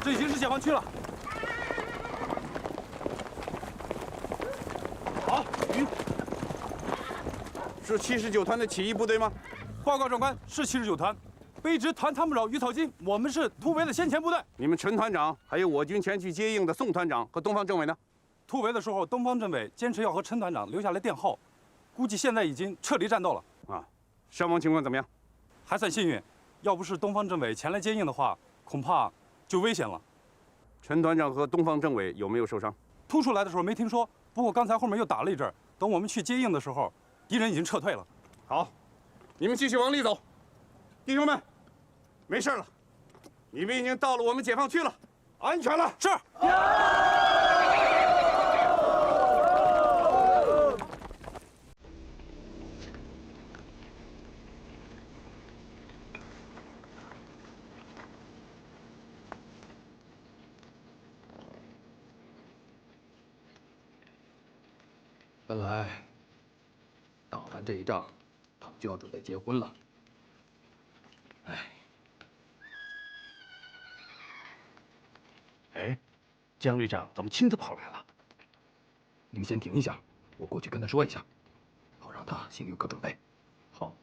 这已经是解放区了。好，是79团的起义部队吗？报告长官，是79团，卑职团参谋长于草金，我们是突围的先遣部队。你们陈团长还有我军前去接应的宋团长和东方政委呢？突围的时候，东方政委坚持要和陈团长留下来殿后，估计现在已经撤离战斗了。啊，伤亡情况怎么样？还算幸运，要不是东方政委前来接应的话，恐怕就危险了。陈团长和东方政委有没有受伤？突出来的时候没听说，不过刚才后面又打了一阵，等我们去接应的时候，敌人已经撤退了。好，你们继续往里走，弟兄们，没事了，你们已经到了我们解放区了，安全了。是。本来打完这一仗，他们就要准备结婚了。哎，姜旅长怎么亲自跑来了？你们先停一下，我过去跟他说一下，好让他心里有个准备。好。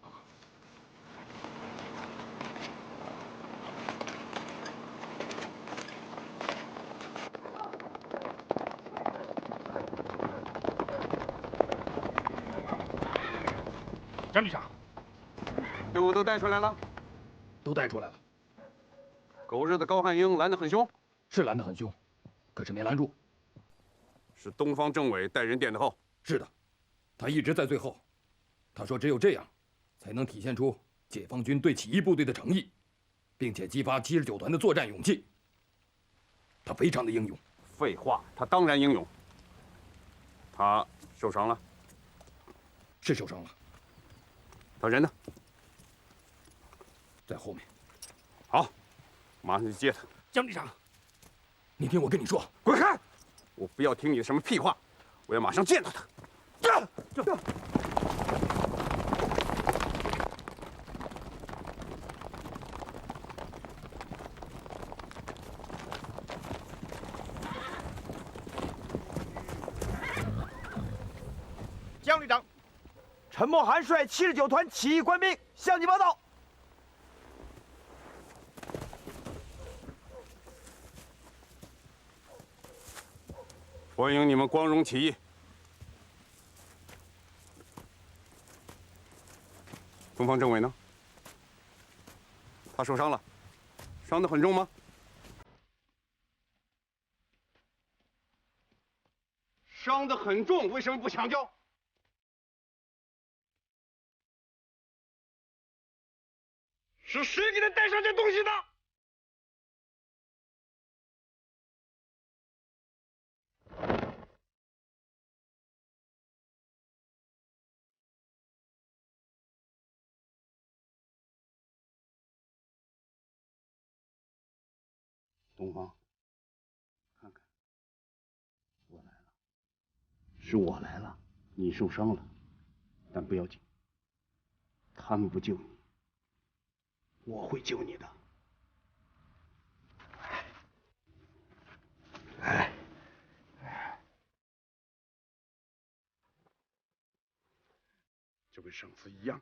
姜旅长，队伍都带出来了。都带出来了。狗日的高汉英拦得很凶，是拦得很凶，可是没拦住。是东方政委带人垫的后。是的，他一直在最后。他说只有这样，才能体现出解放军对起义部队的诚意，并且激发79团的作战勇气。他非常的英勇。废话，他当然英勇。他受伤了？是受伤了。他人呢？在后面。好，马上去接他。姜旅长，你听我跟你说，滚开！我不要听你的什么屁话，我要马上见到他。姜旅长，陈默涵率79团起义官兵向你报道。欢迎你们光荣起义。东方政委呢？他受伤了，伤得很重吗？伤得很重，为什么不抢救？是谁给他带上这东西的？东方，看看，我来了，是我来了，你受伤了，但不要紧，他们不救你，我会救你的。哎，就跟上次一样。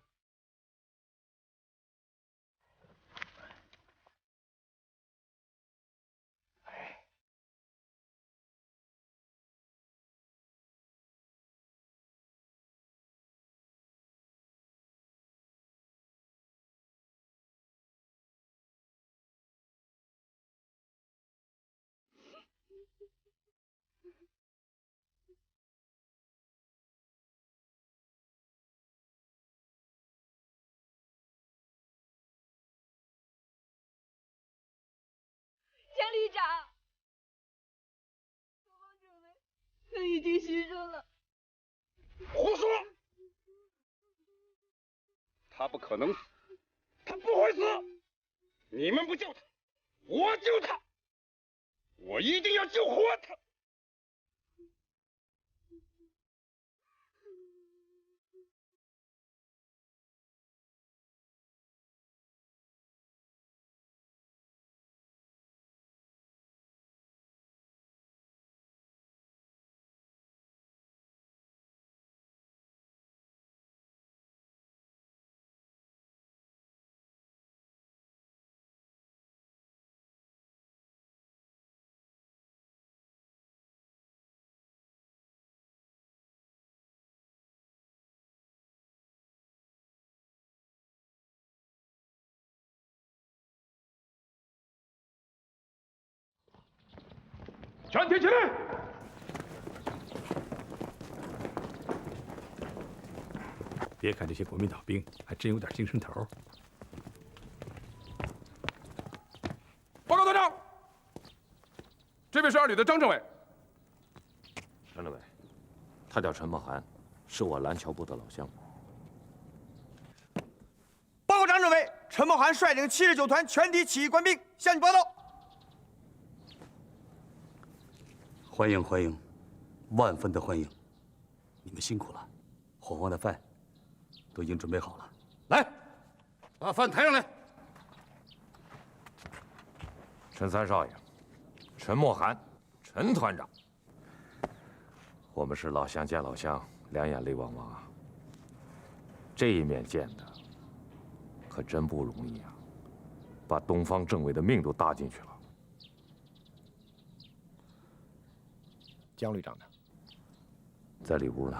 姜旅长，东方政委他已经牺牲了。胡说！他不可能死，他不会死。你们不救他，我救他，我一定要救活他。全体起立！别看这些国民党兵还真有点精神头。报告团长，这位是2旅的张政委。张政委，他叫陈茂涵，是我蓝桥部的老乡。报告张政委，陈茂涵率领79团全体起义官兵向你报道。欢迎欢迎，万分的欢迎！你们辛苦了，火旺的饭都已经准备好了。来，把饭抬上来。陈三少爷，陈默涵，陈团长，我们是老乡见老乡，两眼泪汪汪啊。这一面见的可真不容易啊，把东方政委的命都搭进去了。江旅长呢？在里屋呢。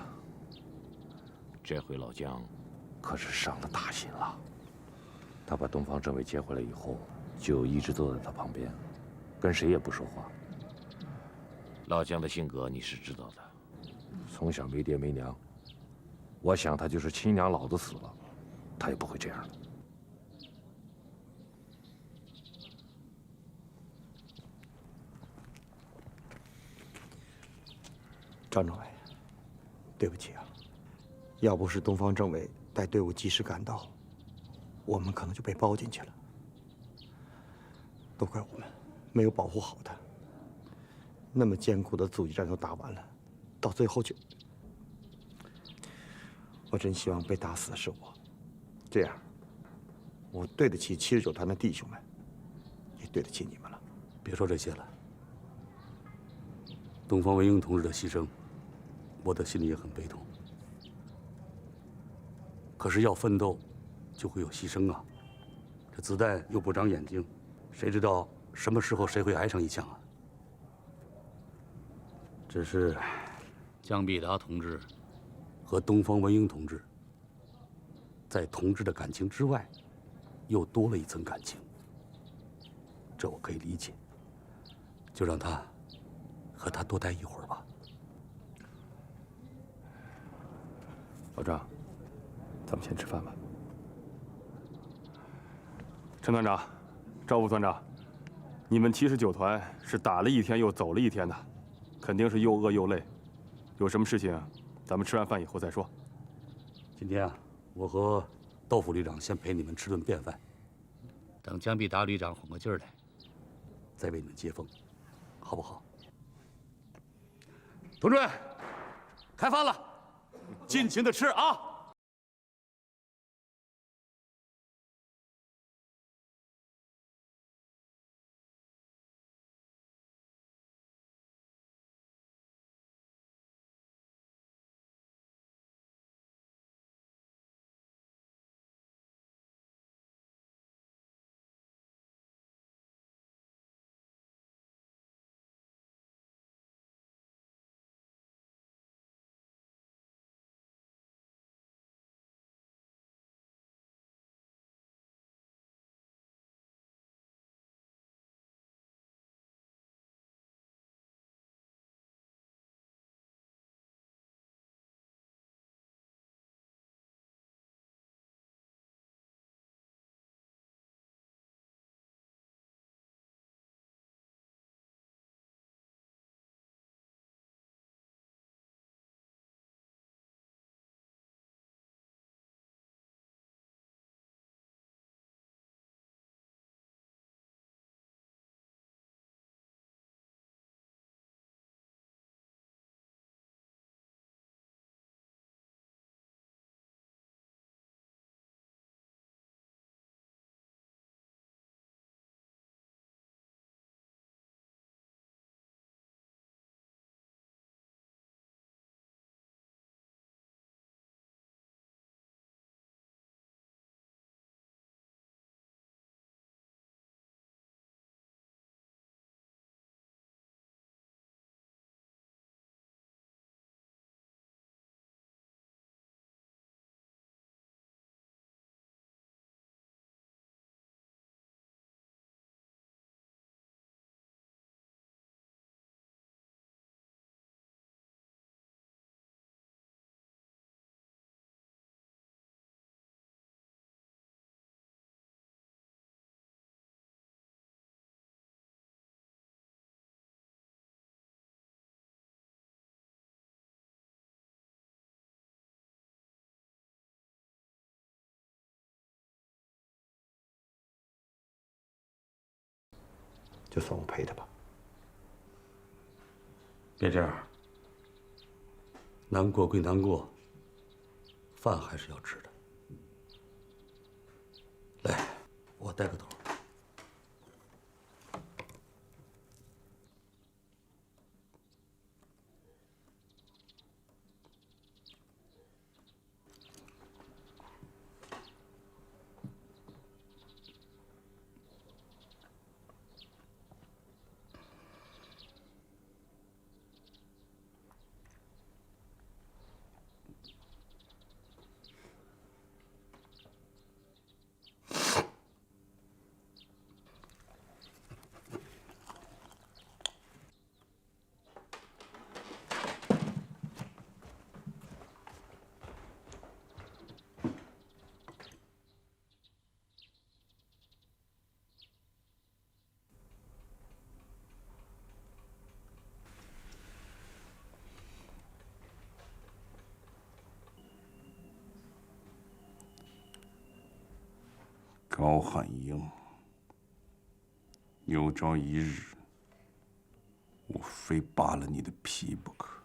这回老姜可是伤了大心了。他把东方政委接回来以后，就一直坐在他旁边，跟谁也不说话。老姜的性格你是知道的，从小没爹没娘，我想他就是亲娘老子死了，他也不会这样的。张政委，对不起啊，要不是东方政委带队伍及时赶到，我们可能就被包进去了。都怪我们没有保护好他。那么艰苦的阻击战都打完了，到最后却……我真希望被打死的是我，这样，我对得起79团的弟兄们，也对得起你们了。别说这些了，东方文英同志的牺牲，我的心里也很悲痛。可是要奋斗，就会有牺牲啊！这子弹又不长眼睛，谁知道什么时候谁会挨上一枪啊？只是江必达同志和东方文英同志，在同志的感情之外，又多了一层感情。这我可以理解，就让他和他多待一会儿吧。老张，咱们先吃饭吧。陈团长，赵副团长，你们79团是打了一天又走了一天的，肯定是又饿又累。有什么事情，咱们吃完饭以后再说。今天啊，我和豆腐旅长先陪你们吃顿便饭，等江必达旅长缓过劲儿来，再为你们接风，好不好？同志们，开饭了，尽情的吃啊！就算我陪他吧。别这样，难过归难过，饭还是要吃的。来，我带个头。高汉英，有朝一日，我非扒了你的皮不可。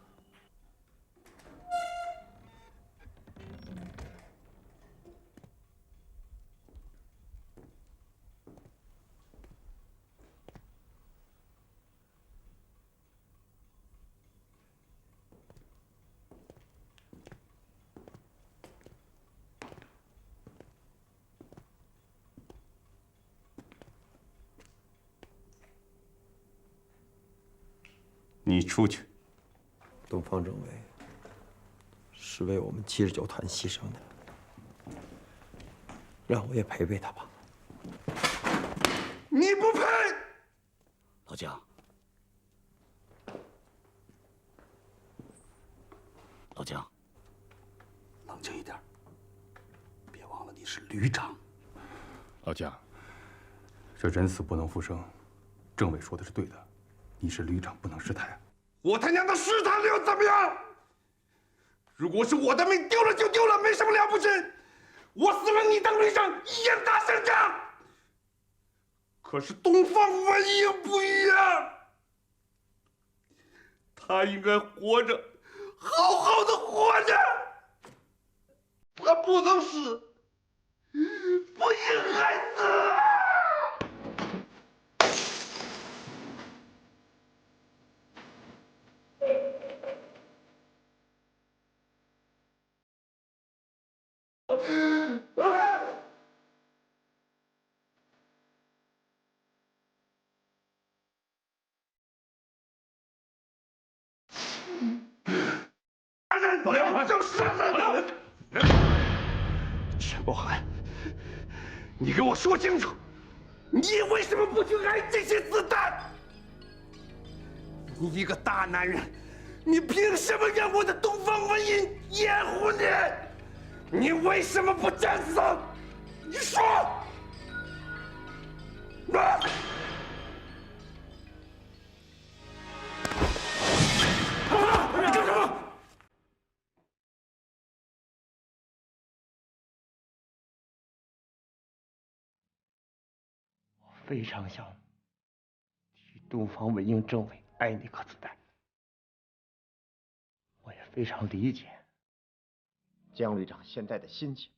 你出去。东方政委是为我们79团牺牲的，让我也陪陪他吧。你不配！老姜，老姜，冷静一点，别忘了你是旅长。老姜，这人死不能复生，政委说的是对的，你是旅长，不能失态。我他娘的试探了又怎么样？如果是我的命丢了就丢了，没什么了不起。我死了，你当旅长一样打胜仗。可是东方文英不一样，他应该活着，好好的活着，他不能死，不应该死。老梁，就杀人！陈宝涵，你给我说清楚，你为什么不去挨这些子弹？你一个大男人，你凭什么让我的东方文英掩护你？你为什么不战死？你说！你干什么？非常想替东方文英政委挨那颗子弹。我也非常理解江旅长现在的心情。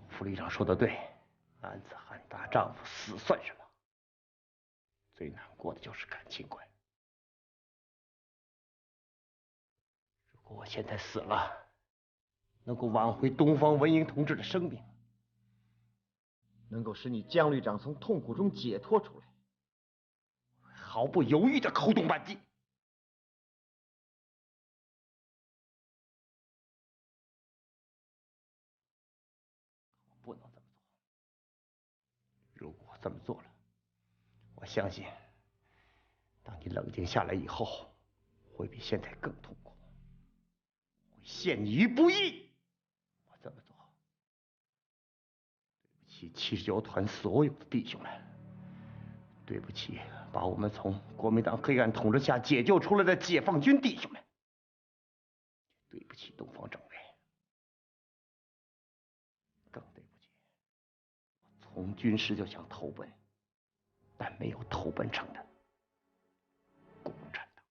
副旅长说的对，男子汉大丈夫，死算什么？最难过的就是感情观。如果我现在死了，能够挽回东方文英同志的生命，能够使你江旅长从痛苦中解脱出来，毫不犹豫地扣动扳机。我不能这么做。如果我这么做了，我相信，当你冷静下来以后，会比现在更痛苦，会陷你于不义。我这么做，对不起79团所有的弟兄们，对不起把我们从国民党黑暗统治下解救出来的解放军弟兄们，对不起东方政委，更对不起我从军时就想投奔，但没有投奔成的共产党。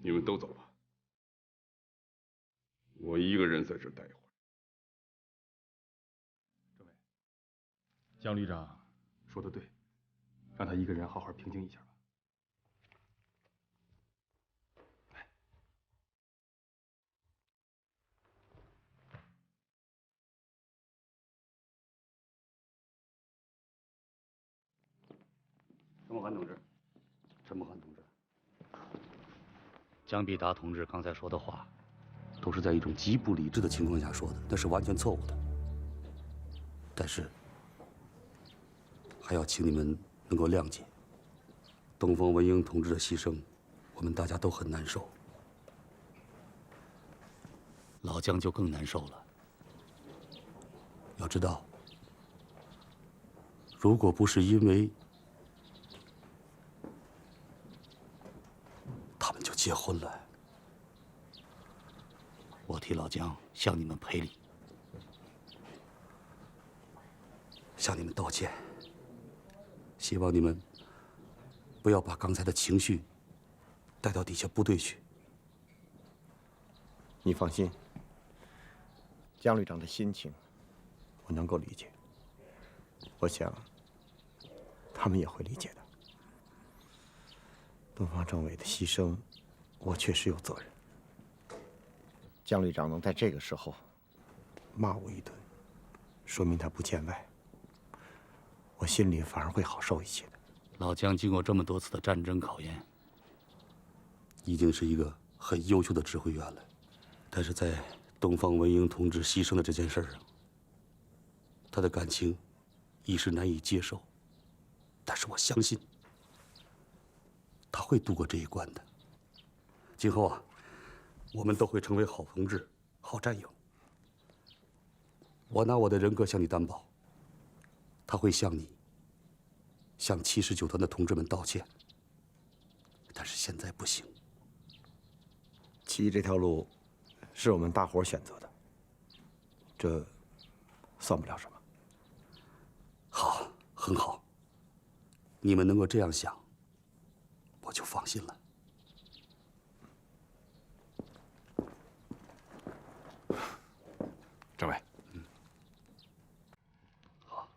你们都走吧，我一个人在这待一会儿。政委，江旅长说的对，让他一个人好好平静一下吧。陈默涵同志，陈默涵同志，江必达同志刚才说的话，都是在一种极不理智的情况下说的，那是完全错误的。但是，还要请你们能够谅解，东方文英同志的牺牲，我们大家都很难受。老江就更难受了。要知道，如果不是因为他们就结婚了，我替老江向你们赔礼，向你们道歉。希望你们不要把刚才的情绪带到底下部队去。你放心，江旅长的心情我能够理解，我想他们也会理解的。东方政委的牺牲，我确实有责任。江旅长能在这个时候骂我一顿，说明他不见外，我心里反而会好受一些的。老江经过这么多次的战争考验，已经是一个很优秀的指挥员了。但是在东方文英同志牺牲的这件事上，他的感情一时难以接受。但是我相信，他会度过这一关的。今后啊，我们都会成为好同志、好战友。我拿我的人格向你担保，他会向你、向79团的同志们道歉。但是现在不行。起义这条路是我们大伙选择的，这算不了什么。好，很好。你们能够这样想，我就放心了。政委，好。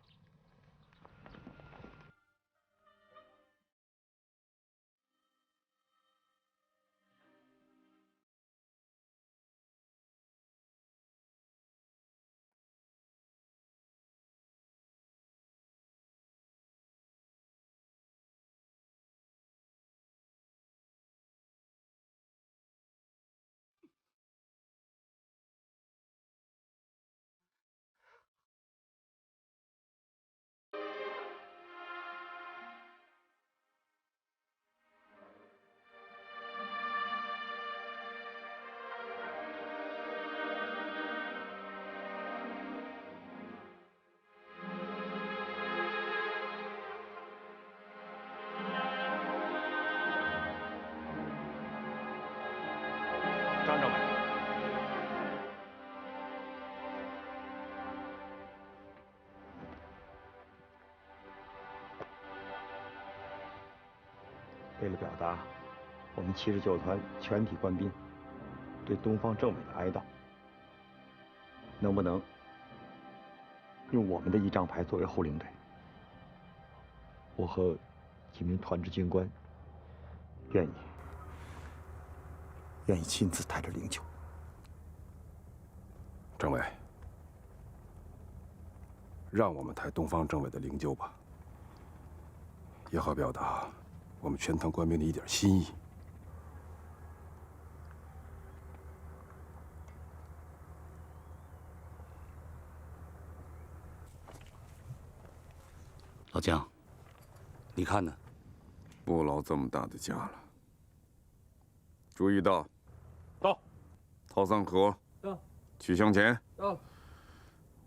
张政委，为了表达我们79团全体官兵对东方政委的哀悼，能不能用我们的仪仗牌作为后领队？我和几名团支军官愿意亲自抬着灵柩。政委，让我们抬东方政委的灵柩吧，也好表达我们全团官兵的一点心意。老江，你看呢？不劳这么大的家了。注意到。到。陶三河。到。曲向前。到。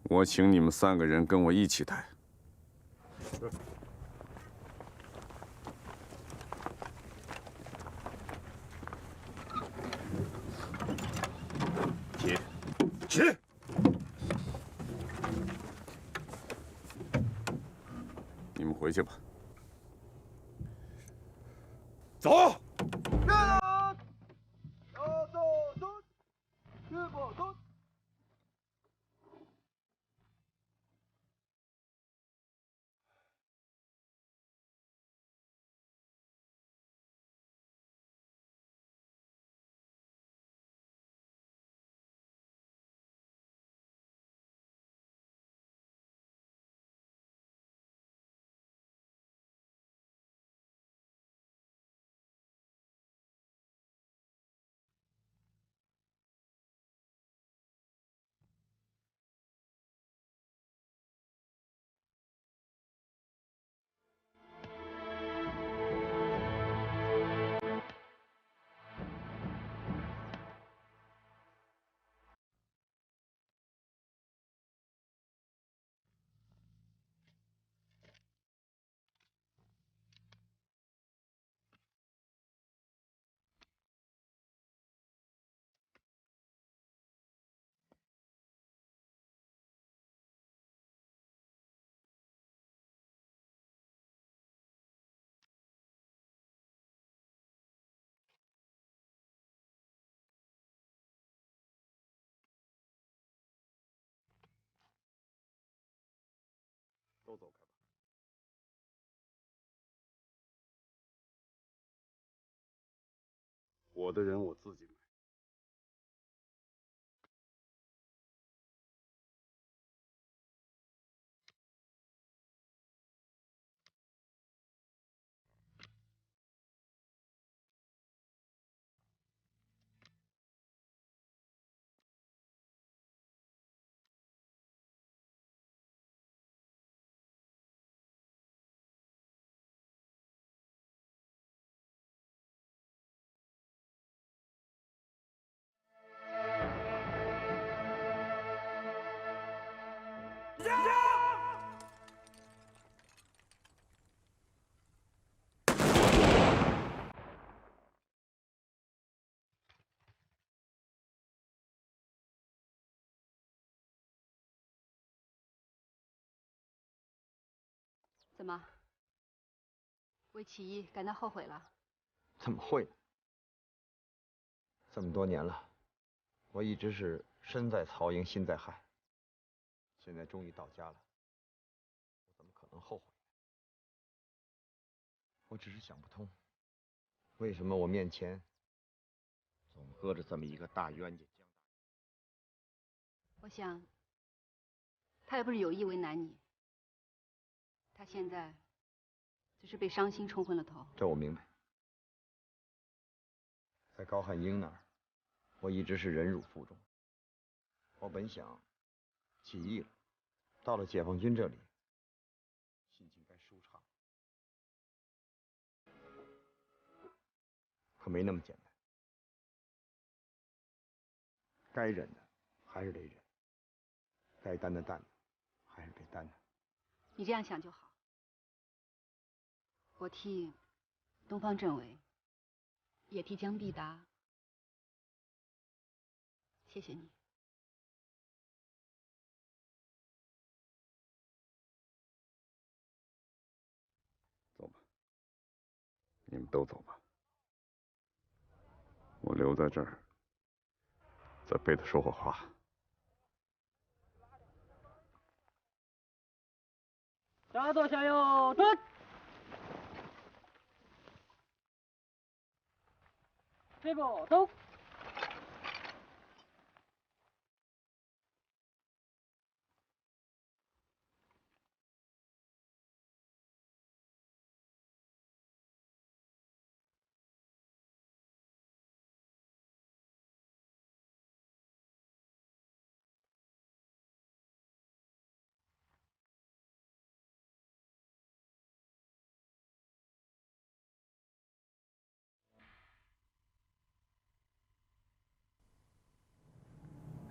我请你们3个人跟我一起抬。起，起！你们回去吧。走。 都走开吧。我的人我自己买。怎么，为起义感到后悔了？怎么会呢？这么多年了，我一直是身在曹营心在汉。现在终于到家了，我怎么可能后悔？我只是想不通，为什么我面前总搁着这么一个大冤家江大人？我想，他也不是有意为难你。他现在只是被伤心冲昏了头。这我明白。在高汉英那儿，我一直是忍辱负重。我本想起义了，到了解放军这里，心情该舒畅。可没那么简单，该忍的还是得忍，该担的担还是得担的。你这样想就好。我替东方政委，也替江必达，谢谢你。走吧，你们都走吧。我留在这儿，再陪他说会话。下左向右转，这步走。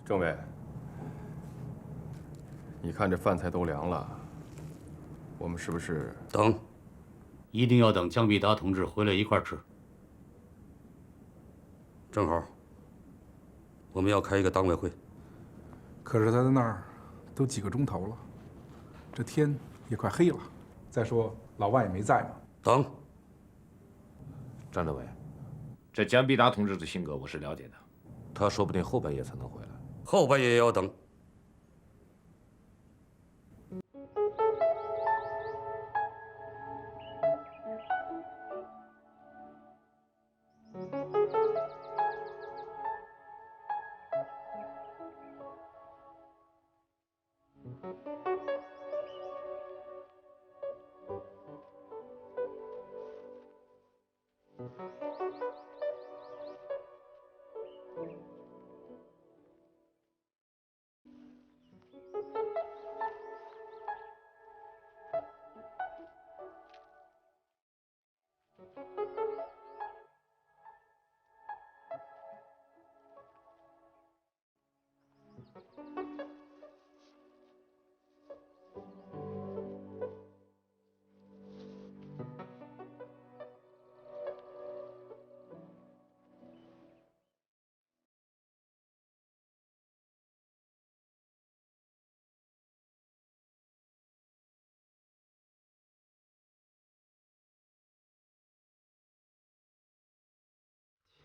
政委，你看这饭菜都凉了，我们是不是等？一定要等江必达同志回来一块儿吃。正好，我们要开一个党委会。可是他在那儿都几个钟头了，这天也快黑了。再说老万也没在嘛。等。张政委，这江必达同志的性格我是了解的，他说不定后半夜才能回来。后半夜也要等。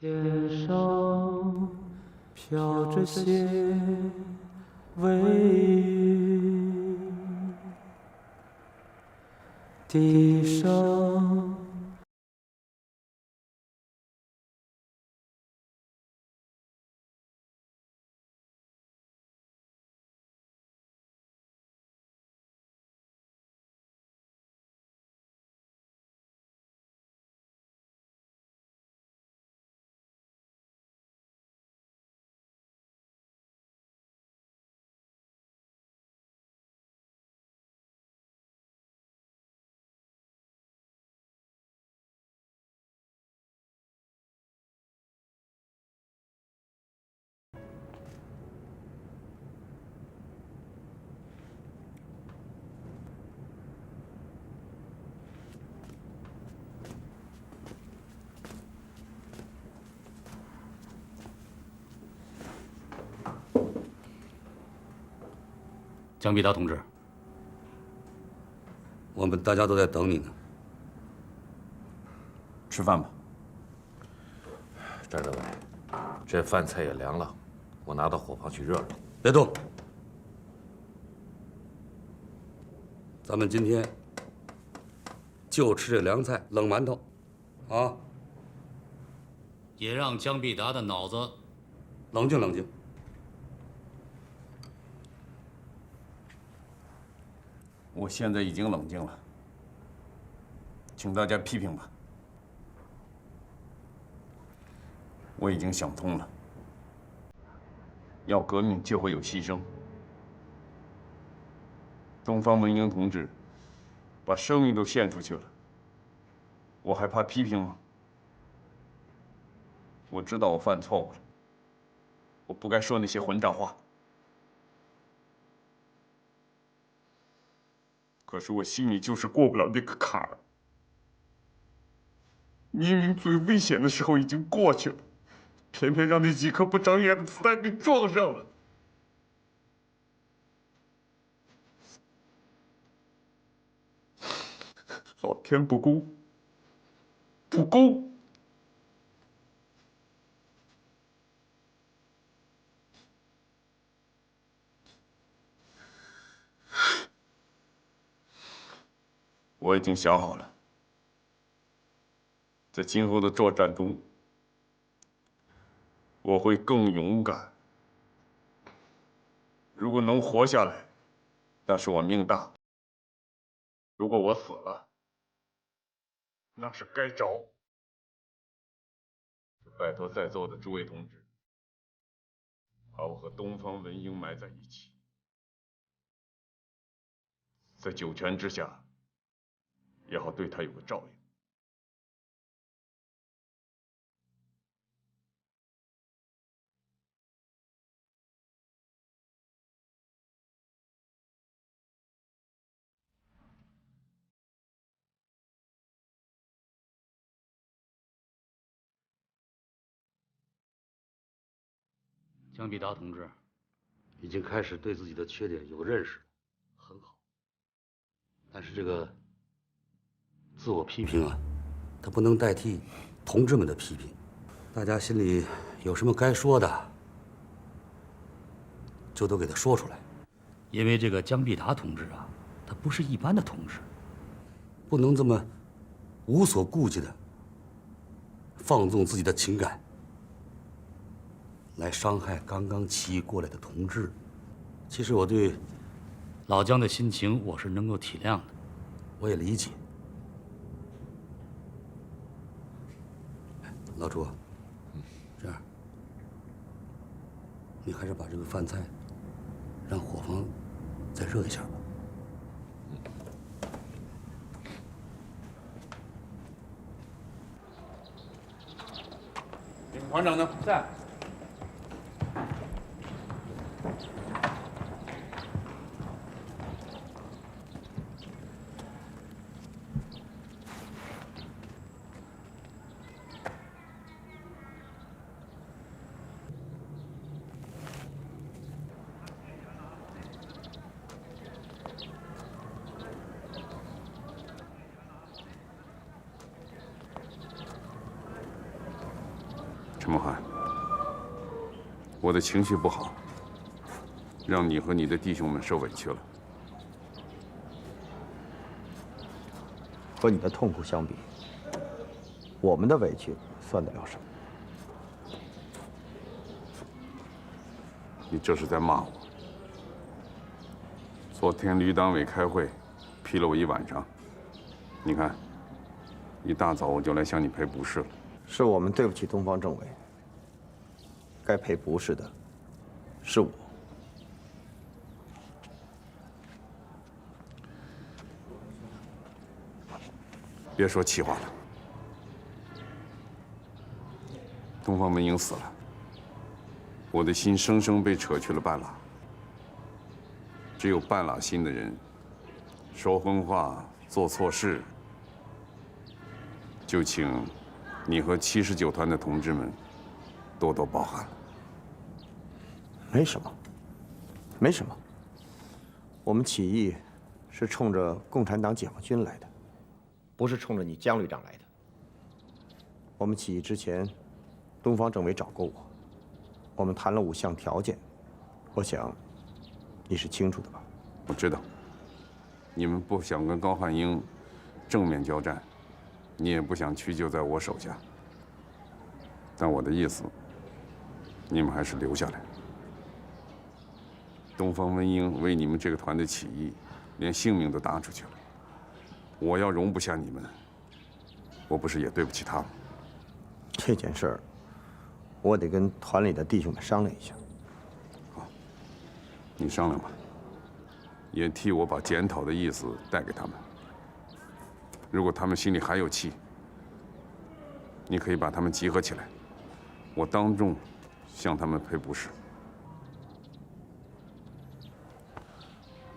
天上飘着些微雨，地上江必达同志，我们大家都在等你呢。吃饭吧。张政委，这饭菜也凉了，我拿到火房去热热。别动。咱们今天就吃这凉菜、冷馒头，啊！也让江必达的脑子冷静冷静。我现在已经冷静了，请大家批评吧。我已经想通了，要革命就会有牺牲。东方文英同志把生命都献出去了，我还怕批评吗？我知道我犯错误了，我不该说那些混账话。可是我心里就是过不了那个坎儿。明明最危险的时候已经过去了，偏偏让那几颗不长眼的子弹给撞上了。老天不公，不公！我已经想好了，在今后的作战中，我会更勇敢。如果能活下来，那是我命大；如果我死了，那是该着。拜托在座的诸位同志，把我和东方文英埋在一起，在九泉之下，也好对他有个照应。江必达同志已经开始对自己的缺点有认识，很好。但是这个自我批评啊，它不能代替同志们的批评。大家心里有什么该说的，就都给他说出来。因为这个江必达同志啊，他不是一般的同志，不能这么无所顾忌的放纵自己的情感，来伤害刚刚起义过来的同志。其实我对老江的心情我是能够体谅的，我也理解。老朱，这样，你还是把这个饭菜让伙房再热一下吧。团长呢？在。陈梦涵，我的情绪不好，让你和你的弟兄们受委屈了。和你的痛苦相比，我们的委屈算得了什么？你这是在骂我。昨天旅党委开会，批了我一晚上。你看，一大早我就来向你赔不是了。是我们对不起东方政委，该赔不是的是我。别说气话了。东方文英死了，我的心生生被扯去了半拉。只有半拉心的人，说荤话、做错事，就请你和79团的同志们多多包涵了。没什么，没什么。我们起义是冲着共产党解放军来的，不是冲着你江旅长来的。我们起义之前，东方政委找过我，我们谈了5项条件，我想你是清楚的吧？我知道，你们不想跟高汉英正面交战，你也不想屈就在我手下。但我的意思，你们还是留下来。东方文英为你们这个团的起义，连性命都搭出去了。我要容不下你们，我不是也对不起他吗？这件事儿，我得跟团里的弟兄们商量一下。好，你商量吧，也替我把检讨的意思带给他们。如果他们心里还有气，你可以把他们集合起来，我当众向他们赔不是。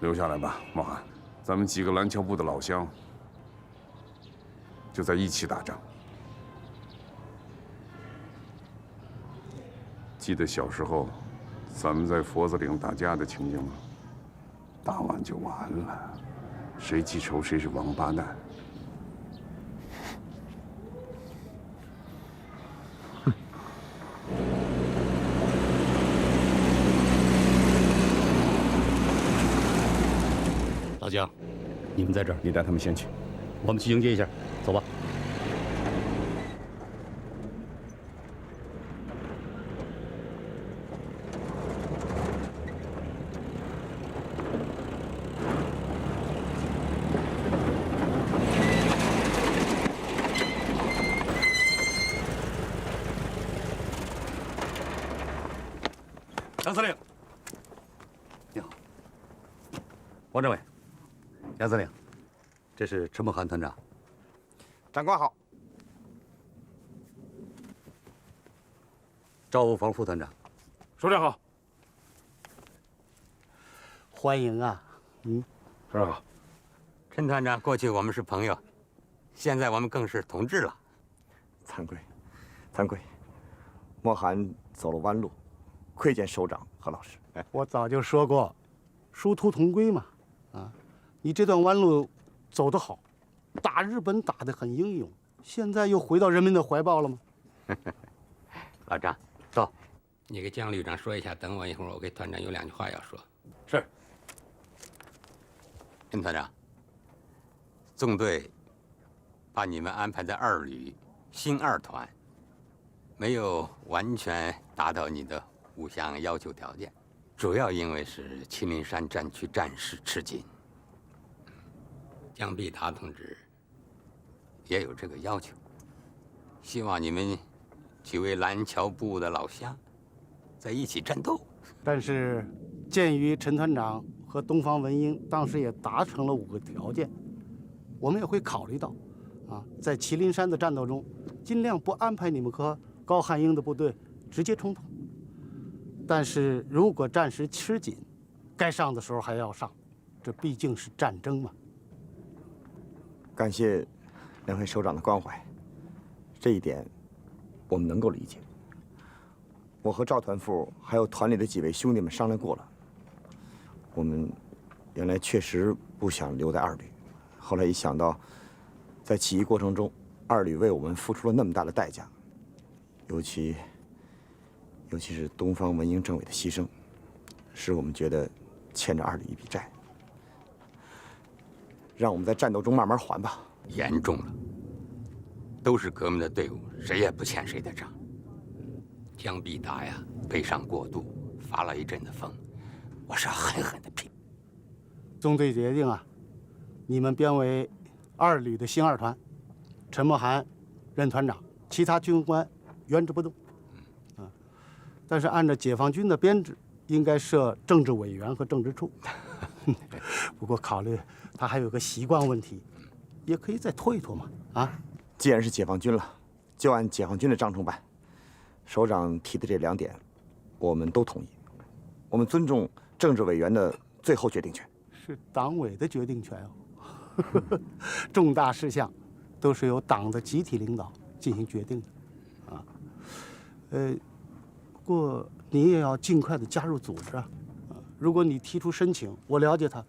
留下来吧，茂涵，咱们几个蓝桥部的老乡，就在一起打仗。记得小时候，咱们在佛子岭打架的情景吗？打完就完了，谁记仇谁是王八蛋。老江，你们在这儿，你带他们先去，我们去迎接一下，走吧。杨司令，你好，王政委。杨司令，这是陈梦涵团长。长官好。赵务房副团长。首长好。欢迎啊！首长好。陈团长，过去我们是朋友，现在我们更是同志了。惭愧，惭愧。莫涵走了弯路，亏见首长和老师。我早就说过，殊途同归嘛。啊，你这段弯路走得好，打日本打得很英勇，现在又回到人民的怀抱了吗？老张，走，你给姜旅长说一下，等我一会儿，我给团长有2句话要说。是。任团长，纵队把你们安排在2旅新2团，没有完全达到你的5项要求条件，主要因为是祁连山战区战事吃紧。姜必达同志也有这个要求，希望你们几位蓝桥部的老乡在一起战斗。但是，鉴于陈团长和东方文英当时也达成了5个条件，我们也会考虑到，在祁连山的战斗中，尽量不安排你们和高汉英的部队直接冲突。但是如果战时吃紧，该上的时候还要上，这毕竟是战争嘛。感谢2位首长的关怀，这一点我们能够理解。我和赵团副还有团里的几位兄弟们商量过了，我们原来确实不想留在2旅，后来一想到在起义过程中2旅为我们付出了那么大的代价，尤其是东方文英政委的牺牲，使我们觉得欠着2旅一笔债。让我们在战斗中慢慢还吧。严重了，都是革命的队伍，谁也不欠谁的账。姜必达呀，悲伤过度，发了一阵的疯，我是要狠狠的批。纵队决定你们编为2旅的新2团，陈默涵任团长，其他军官原职不动。但是按照解放军的编制，应该设政治委员和政治处。不过考虑他还有个习惯问题，也可以再拖一拖嘛。既然是解放军了，就按解放军的章程办。首长提的这2点，我们都同意。我们尊重政治委员的最后决定权。是党委的决定权哦。重大事项都是由党的集体领导进行决定的。不过你也要尽快的加入组织啊。如果你提出申请，我了解他，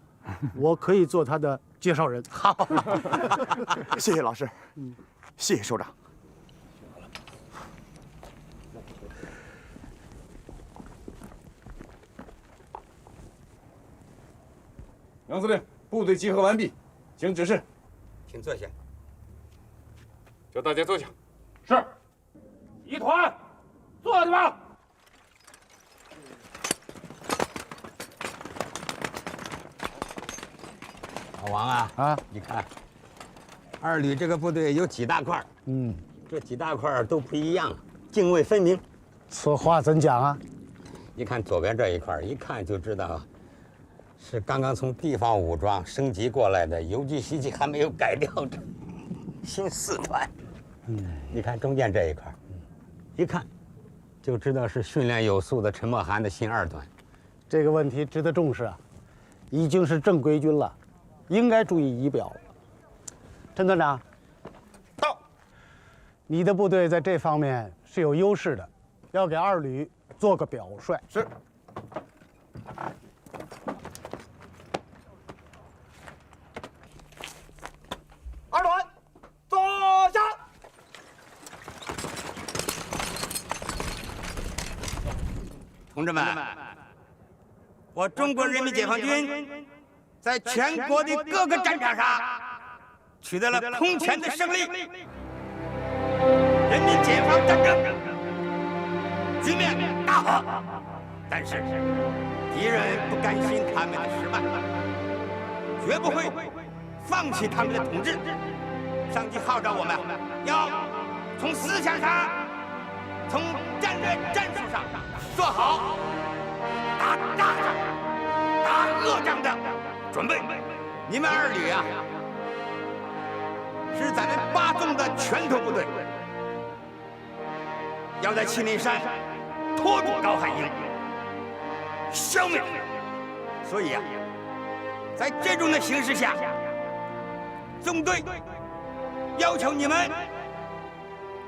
我可以做他的介绍人。好，谢谢老师，谢谢首长。杨司令，部队集合完毕，请指示。请坐下。叫大家坐下。是。一团，坐下吧。老王啊，你看，2旅这个部队有几大块，这几大块都不一样，泾渭分明。此话怎讲啊？你看左边这一块，一看就知道是刚刚从地方武装升级过来的游击习气还没有改掉的新4团。你看中间这一块，一看就知道是训练有素的陈默涵的新2团。这个问题值得重视啊，已经是正规军了。应该注意仪表了。陈团长，到。你的部队在这方面是有优势的，要给2旅做个表率。是。2团，坐下。同志们，我中国人民解放军在全国的各个战场上取得了空前的胜利，人民解放战争局面大好。但是敌人不甘心他们的失败，绝不会放弃他们的统治。上级号召我们要从思想上、从战略战术上做好打大仗、打恶仗的准备。你们2旅啊，是咱们8纵的拳头部队，要在祁连山拖住高汉英，消灭他。所以啊，在这种的形势下，纵队要求你们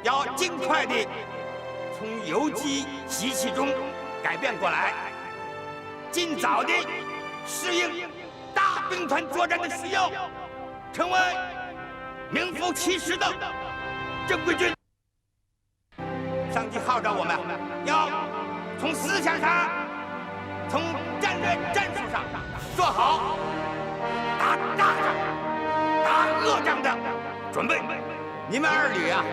要尽快的从游击习气中改变过来，尽早的适应大兵团作战的需要，成为名副其实的正规军。上级号召我们要从思想上、从战略战术上做好打大仗、打恶仗的准备。你们二旅啊，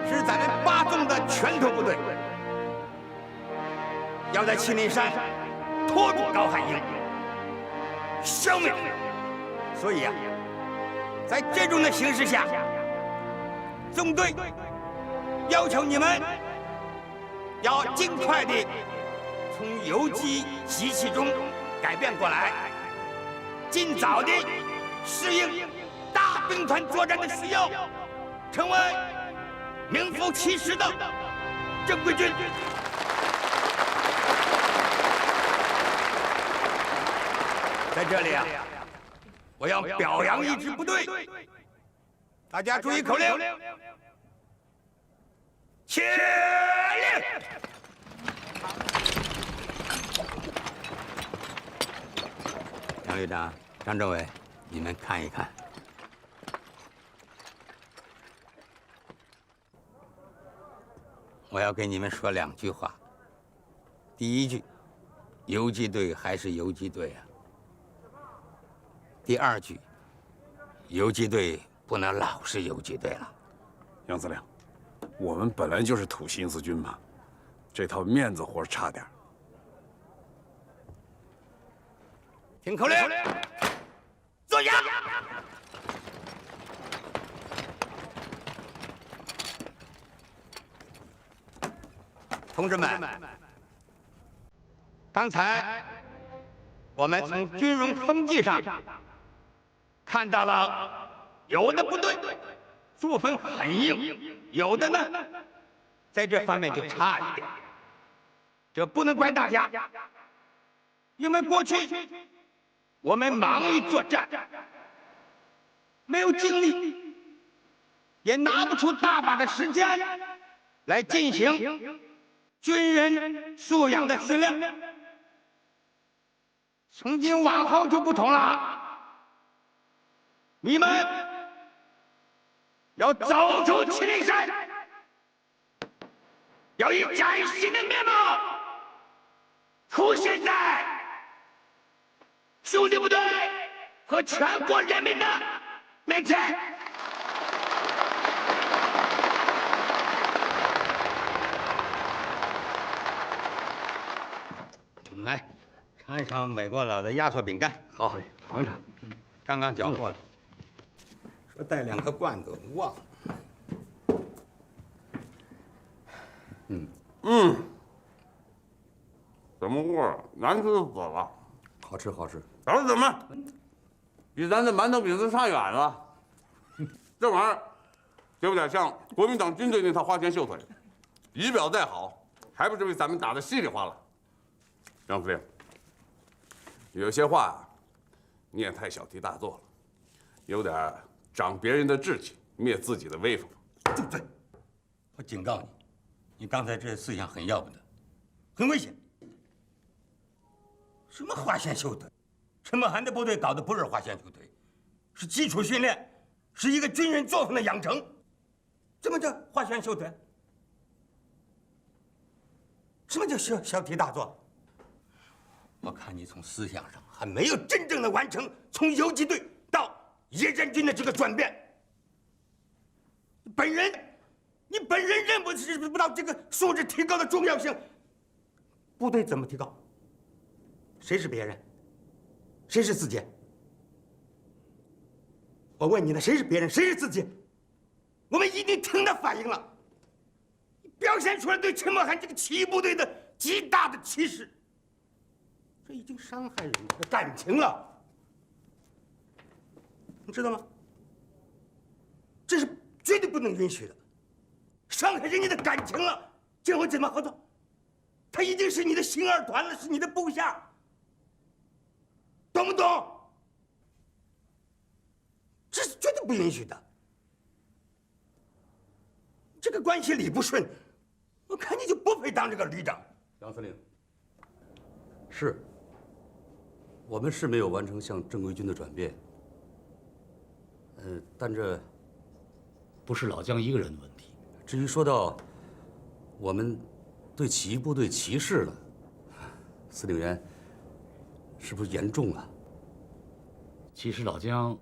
是咱们8纵的拳头部队，要在祁连山拖住高汉营，消灭。所以啊，在这种的形势下，纵队要求你们要尽快的从游击机器中改变过来，尽早的适应大兵团作战的需要，成为名副其实的正规军。在这里啊，我要表扬一支部队，大家注意口令：起立！杨旅长、张政委，你们看一看。我要跟你们说2句话。第1句，游击队还是游击队啊。第2句，游击队不能老是游击队了。杨司令，我们本来就是土心思军嘛，这套面子活差点。听口令，坐下。同志们，刚才我们从军容风纪上看到了，有的部队作风很硬，有的呢在这方面就差一点。这不能怪大家，因为过去我们忙于作战，没有精力，也拿不出大把的时间来进行军人素养的训练。从今往后就不同了，你们要走出祁连山，要以崭新的面貌出现在兄弟部队和全国人民的面前。来，尝一尝美国佬的压缩饼干。好，尝尝。刚刚搅和了，说带2个罐头，忘了。怎么味儿？难吃死了！好吃，好吃。怎么？比咱的馒头饼子差远了。这玩意儿有点像国民党军队那套花拳绣腿，仪表再好，还不是被咱们打得稀里哗啦。杨司令，有些话你也太小题大做了，有点长别人的志气，灭自己的威风。住嘴！我警告你，你刚才这思想很要不得，很危险。什么花拳绣腿？陈默涵的部队搞的不是花拳绣腿，是基础训练，是一个军人作风的养成。什么叫花拳绣腿？什么叫小题大做？我看你从思想上还没有真正的完成从游击队到野战军的这个转变。你本人认不到这个素质提高的重要性。部队怎么提高？谁是别人？谁是自己？我问你呢，谁是别人？谁是自己？我们已经听到反应了，你表现出来对陈默涵这个起义部队的极大的歧视。这已经伤害人的感情了，你知道吗？这是绝对不能允许的，伤害人家的感情了，这会怎么合作？他已经是你的新二团了，是你的部下，懂不懂？这是绝对不允许的。这个关系理不顺，我看你就不配当这个旅长。杨司令，是，我们是没有完成向正规军的转变。但这不是老姜一个人的问题。至于说到我们对起义部队歧视了，司令员是不是严重了？其实老姜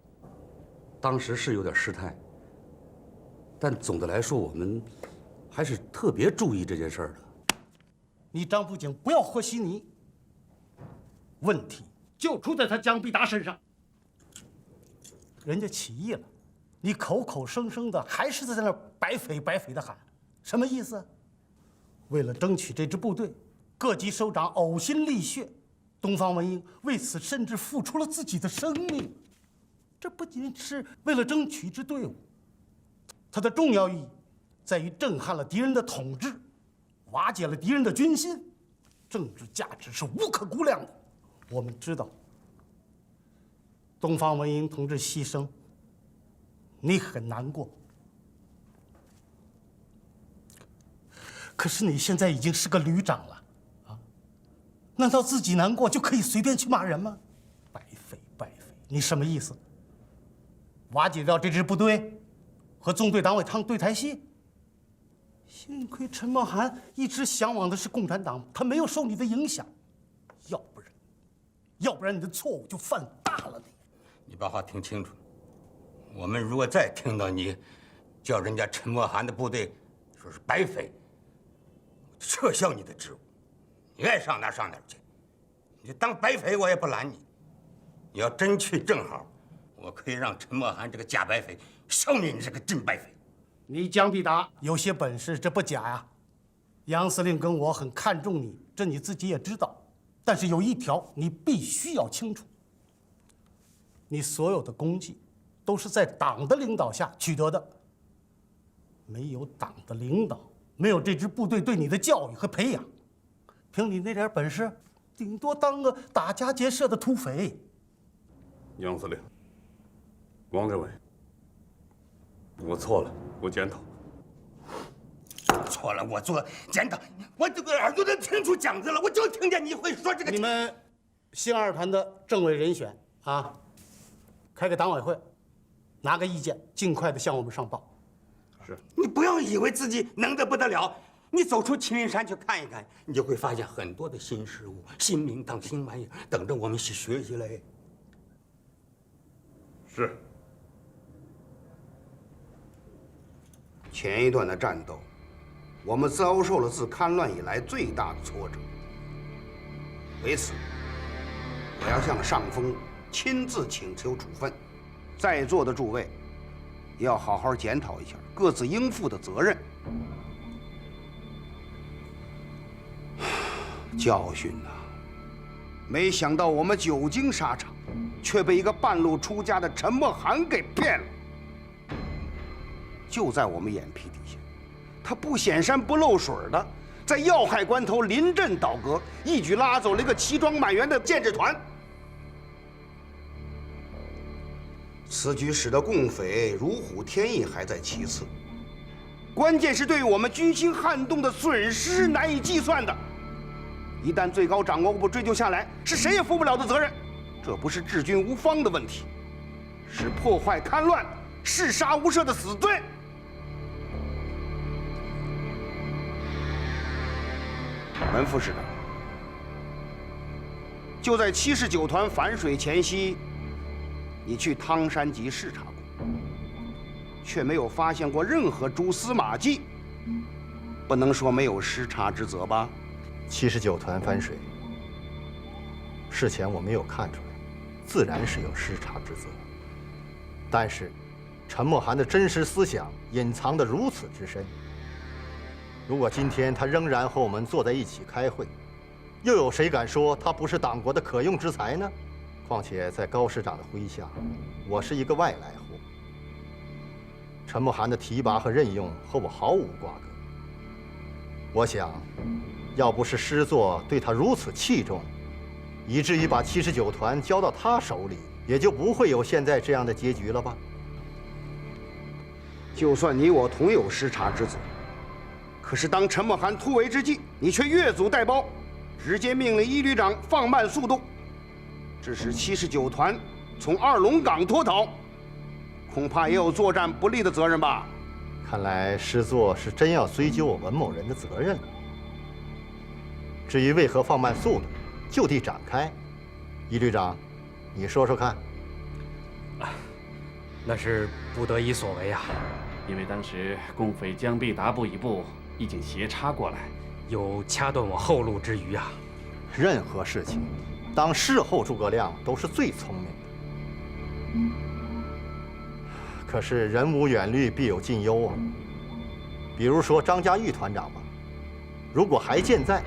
当时是有点失态，但总的来说，我们还是特别注意这件事儿的。你张步警不要和稀泥，问题就出在他姜必达身上。人家起义了，你口口声声的还是在那儿白匪白匪的喊，什么意思？为了争取这支部队，各级首长呕心沥血，东方文英为此甚至付出了自己的生命。这不仅是为了争取一支队伍，它的重要意义在于震撼了敌人的统治，瓦解了敌人的军心，政治价值是无可估量的。我们知道，东方文英同志牺牲，你很难过。可是你现在已经是个旅长了，啊？难道自己难过就可以随便去骂人吗？白匪白匪，你什么意思？瓦解掉这支部队，和纵队党委唱对台戏？幸亏陈茂涵一直向往的是共产党，他没有受你的影响，要不然你的错误就犯大了。你把话听清楚，我们如果再听到你叫人家陈默涵的部队说是白匪，撤销你的职务，你爱上哪儿上哪儿去，你当白匪我也不拦你。你要真去正好，我可以让陈默涵这个假白匪消灭你这个真白匪。你姜必达有些本事，这不假呀。杨司令跟我很看重你，这你自己也知道。但是有一条你必须要清楚，你所有的功绩都是在党的领导下取得的。没有党的领导，没有这支部队对你的教育和培养，凭你那点本事，顶多当个打家劫舍的土匪。杨司令，王政委，我错了，我检讨。错了，我做检讨，我这个耳朵都听出讲子了，我就听见你会说这个。你们新二团的政委人选啊，开个党委会，拿个意见，尽快的向我们上报。是。你不要以为自己能得不得了，你走出祁连山去看一看，你就会发现很多的新事物、新名堂、新玩意等着我们去学习嘞。是。前一段的战斗，我们遭受了自戡乱以来最大的挫折。为此，我要向上峰亲自请求处分。在座的诸位，也要好好检讨一下各自应负的责任。教训呐！没想到我们久经沙场，却被一个半路出家的陈默涵给骗了。就在我们眼皮底下，他不显山不露水的，在要害关头临阵倒戈，一举拉走了一个齐装满员的建制团。此举使得共匪如虎添翼还在其次，关键是对于我们军心撼动的损失难以计算的。一旦最高掌握部追究下来，是谁也负不了的责任。这不是治军无方的问题，是破坏戡乱、嗜杀无赦的死罪。文副师长，就在79团反水前夕，你去汤山集视察过，却没有发现过任何蛛丝马迹，不能说没有失察之责吧？79团反水，事前我没有看出来，自然是有失察之责。但是，陈默涵的真实思想隐藏得如此之深。如果今天他仍然和我们坐在一起开会，又有谁敢说他不是党国的可用之才呢？况且在高师长的麾下，我是一个外来户。陈默涵的提拔和任用和我毫无瓜葛。我想，要不是师座对他如此器重，以至于把79团交到他手里，也就不会有现在这样的结局了吧？就算你我同有失察之责，可是当陈默涵突围之际，你却越俎代庖，直接命令一旅长放慢速度，致使79团从二龙岗脱逃，恐怕也有作战不利的责任吧？看来师座是真要追究我文某人的责任了。至于为何放慢速度，就地展开。一旅长，你说说看。那是不得已所为啊。因为当时共匪江毕达部一部已经斜插过来，有掐断我后路之余啊。任何事情，当事后诸葛亮都是最聪明的。可是人无远虑，必有近忧啊。比如说张家玉团长吧，如果还健在，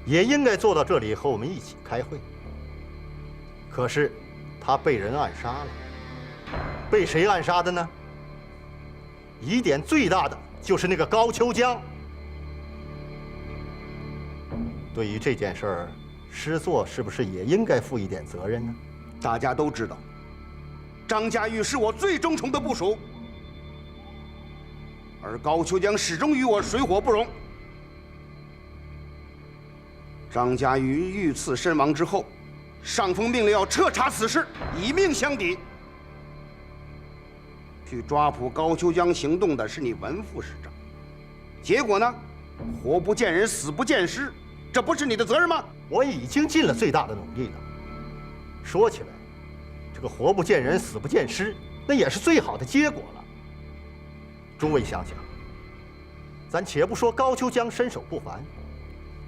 也应该坐到这里和我们一起开会。可是他被人暗杀了，被谁暗杀的呢？疑点最大的就是那个高秋江。对于这件事儿，师座是不是也应该负一点责任呢？大家都知道，张家玉是我最忠诚的部属，而高秋江始终与我水火不容。张家玉遇刺身亡之后，上峰命令要彻查此事，以命相抵。去抓捕高秋江行动的是你文副师长，结果呢，活不见人，死不见尸，这不是你的责任吗？我已经尽了最大的努力了。说起来，这个活不见人，死不见尸，那也是最好的结果了。诸位想想，咱且不说高秋江身手不凡，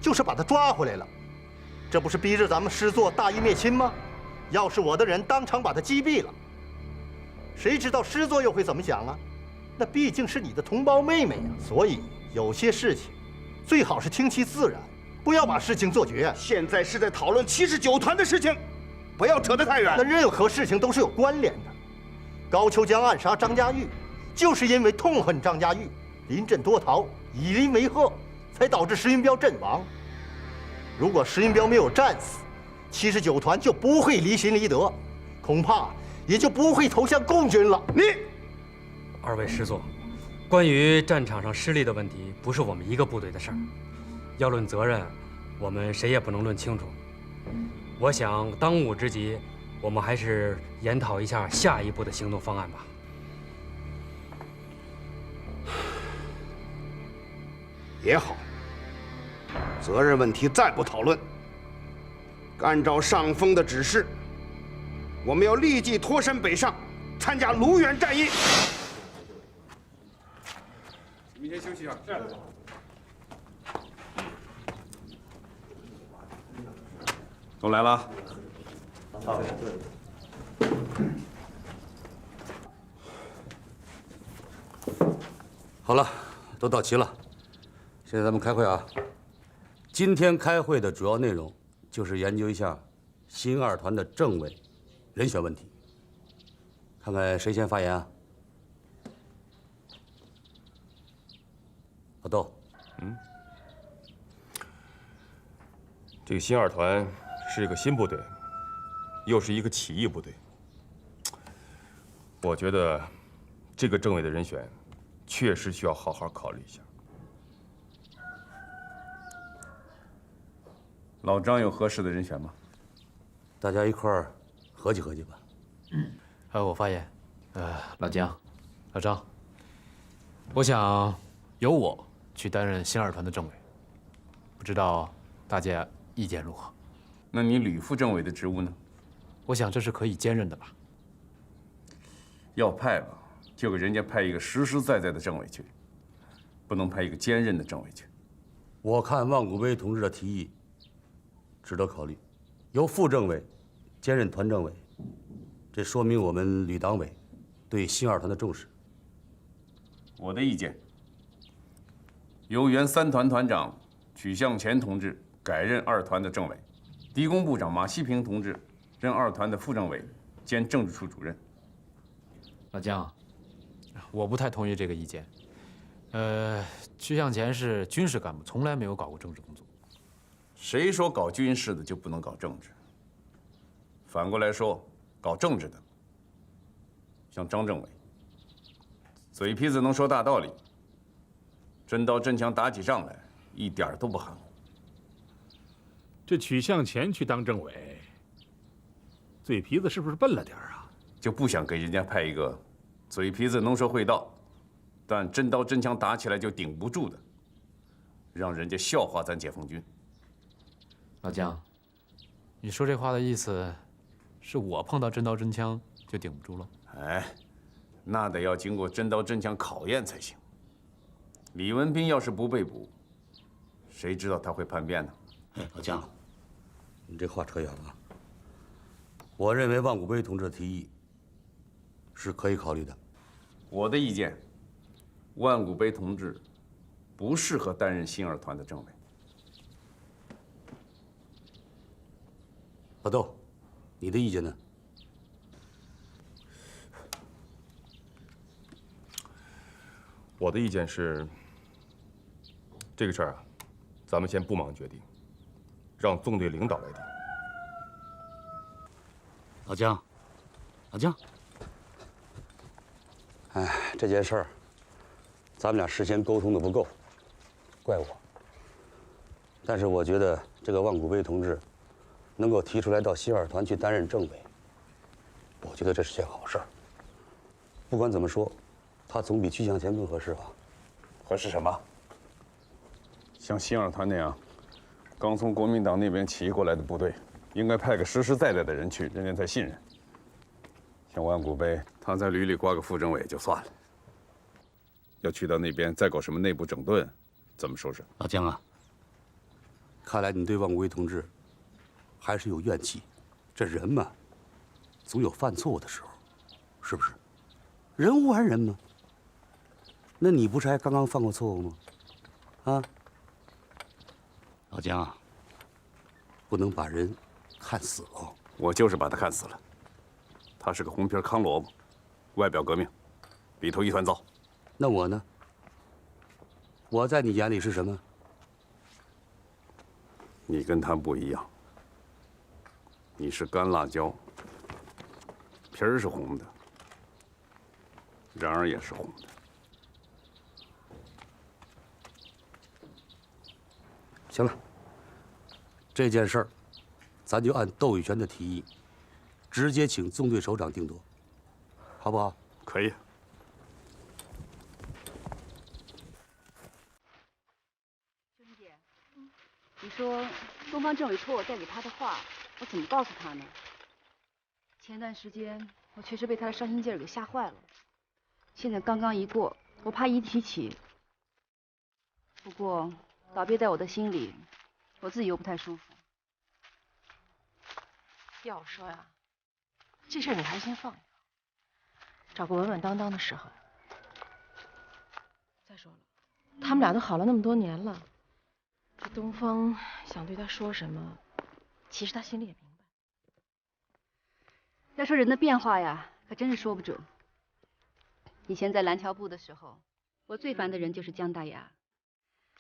就是把他抓回来了，这不是逼着咱们师座大义灭亲吗？要是我的人当场把他击毙了，谁知道师座又会怎么想啊？那毕竟是你的同胞妹妹呀。所以有些事情最好是听其自然，不要把事情做绝。现在是在讨论79团的事情，不要扯得太远。那任何事情都是有关联的。高秋江暗杀张家玉，就是因为痛恨张家玉，临阵脱逃，以邻为壑，才导致石云彪阵亡。如果石云彪没有战死，79团就不会离心离德，恐怕也就不会投向共军了。你，二位师座，关于战场上失利的问题，不是我们一个部队的事儿。要论责任，我们谁也不能论清楚。我想当务之急，我们还是研讨一下下一步的行动方案吧。也好，责任问题再不讨论。按照上峰的指示，我们要立即脱身北上，参加卢源战役。明天休息一下。是。都来了。好了，都到齐了。现在咱们开会啊。今天开会的主要内容就是研究一下新二团的政委人选问题。看看谁先发言啊？老窦。这个新二团是一个新部队，又是一个起义部队。我觉得这个政委的人选，确实需要好好考虑一下。老张有合适的人选吗？大家一块儿合计合计吧。我发言。老姜，老张，我想由我去担任新二团的政委，不知道大家意见如何？那你吕副政委的职务呢？我想这是可以兼任的吧。要派吧，就给人家派一个实实在在的政委去，不能派一个兼任的政委去。我看万古碑同志的提议值得考虑，由副政委兼任团政委，这说明我们吕党委对新二团的重视。我的意见，由原3团团长曲向前同志改任2团的政委，敌工部长马希平同志任2团的副政委兼政治处主任。老姜，我不太同意这个意见。曲向前是军事干部，从来没有搞过政治工作。谁说搞军事的就不能搞政治？反过来说，搞政治的，像张政委，嘴皮子能说大道理，真刀真枪打起仗来，一点都不含糊。这曲向前去当政委，嘴皮子是不是笨了点啊？就不想给人家派一个嘴皮子能说会道，但真刀真枪打起来就顶不住的，让人家笑话咱解放军。老姜，你说这话的意思，是我碰到真刀真枪就顶不住了？哎，那得要经过真刀真枪考验才行。李文斌要是不被捕，谁知道他会叛变呢？哎，老姜，你这话扯远了。我认为万古碑同志的提议是可以考虑的。我的意见，万古碑同志不适合担任新二团的政委。老窦，你的意见呢？我的意见是，这个事儿啊，咱们先不忙决定，让纵队领导来定。老姜，老姜，哎，这件事儿，咱们俩事先沟通的不够，怪我。但是我觉得这个万古碑同志能够提出来到新二团去担任政委，我觉得这是件好事儿。不管怎么说，他总比曲向前更合适吧？合适什么？像新二团那样，刚从国民党那边起义过来的部队，应该派个实实在在的人去，人家才信任。像万古碑，他在旅里挂个副政委就算了，要去到那边再搞什么内部整顿，怎么收拾？老姜啊，看来你对万古碑同志还是有怨气。这人嘛，总有犯错误的时候，是不是？人无完人嘛。那你不是还刚刚犯过错误吗？啊，老姜啊，不能把人看死了。我就是把他看死了。他是个红皮糠萝卜，外表革命，里头一团糟。那我呢？我在你眼里是什么？你跟他不一样，你是干辣椒，皮儿是红的，瓤儿也是红的。行了，这件事儿，咱就按窦玉泉的提议，直接请纵队首长定夺，好不好？可以。秋萍姐，你说东方政委托我带给他的话，我怎么告诉他呢？前段时间我确实被他的伤心劲儿给吓坏了，现在刚刚一过，我怕一提起。不过老憋在我的心里，我自己又不太舒服。要我说呀，这事儿你还是先放一放，找个稳稳当当的时候。再说了，他们俩都好了那么多年了，这东方想对他说什么，其实他心里也明白。要说人的变化呀，可真是说不准。以前在蓝条部的时候，我最烦的人就是姜大牙。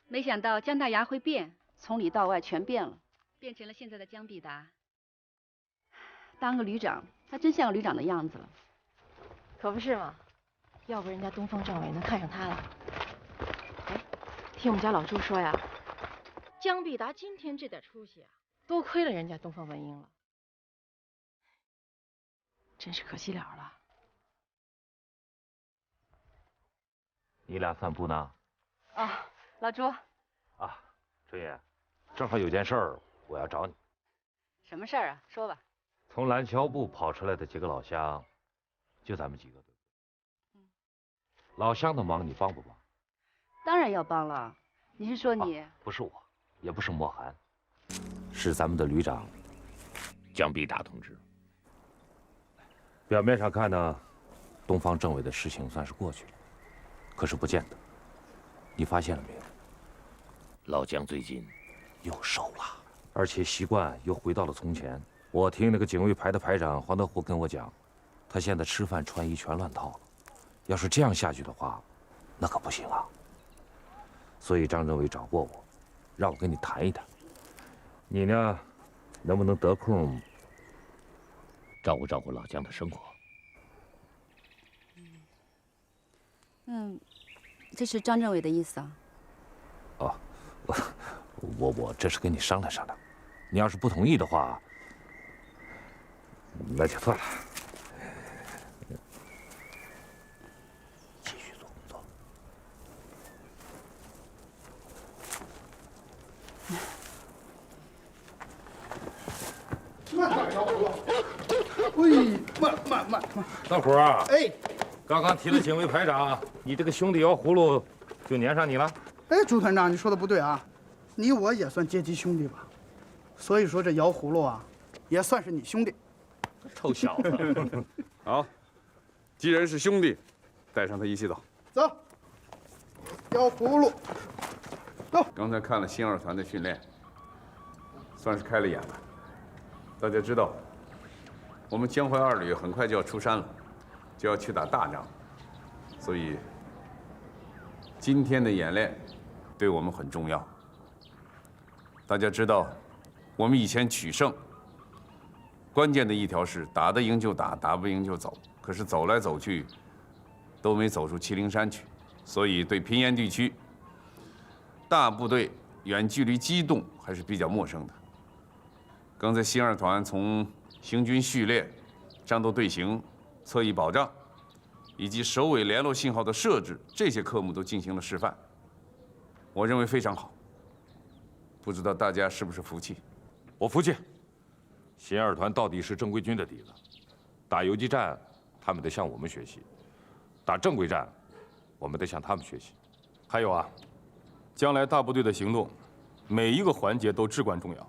没想到姜大牙会变，从里到外全变了，变成了现在的姜必达。当个旅长，他真像个旅长的样子了。可不是嘛，要不人家东方政委能看上他了。哎，听我们家老朱说呀，姜必达今天这点出息啊，多亏了人家东方文英了，真是可惜了了。你俩散步呢？啊，老朱。啊，春野，正好有件事儿我要找你。什么事儿啊？说吧。从蓝桥部跑出来的几个老乡，就咱们几个对不对？老乡的忙你帮不帮？当然要帮了。你是说你？不是我，也不是莫寒，是咱们的旅长姜必达同志。表面上看呢，东方政委的事情算是过去了，可是不见得。你发现了没有？老姜最近又瘦了，而且习惯又回到了从前。我听那个警卫排的排长黄德虎跟我讲，他现在吃饭穿衣全乱套了。要是这样下去的话，那可不行啊。所以张政委找过我，让我跟你谈一谈。你呢，能不能得空照顾照顾老姜的生活？这是张政委的意思啊？我这是跟你商量商量，你要是不同意的话，那就算了。继续做工作。慢点，小伙子。慢。大伙儿啊，哎，刚刚提了警卫排长，你这个兄弟摇葫芦就粘上你了。哎，朱团长，你说的不对啊，你我也算阶级兄弟吧，所以说这摇葫芦啊，也算是你兄弟。臭小子！好，既然是兄弟，带上他一起走。走，摇葫芦。走。刚才看了新二团的训练，算是开了眼了。大家知道，我们江淮二旅很快就要出山了，就要去打大仗，所以今天的演练对我们很重要。大家知道，我们以前取胜，关键的一条是打得赢就打，打不赢就走。可是走来走去，都没走出麒麟山去，所以对平原地区大部队远距离机动还是比较陌生的。刚才新二团从行军序列、战斗队形、侧翼保障，以及首尾联络信号的设置这些科目都进行了示范，我认为非常好。不知道大家是不是服气？我服气。新二团到底是正规军的底子，打游击战他们得向我们学习，打正规战我们得向他们学习。还有啊，将来大部队的行动，每一个环节都至关重要。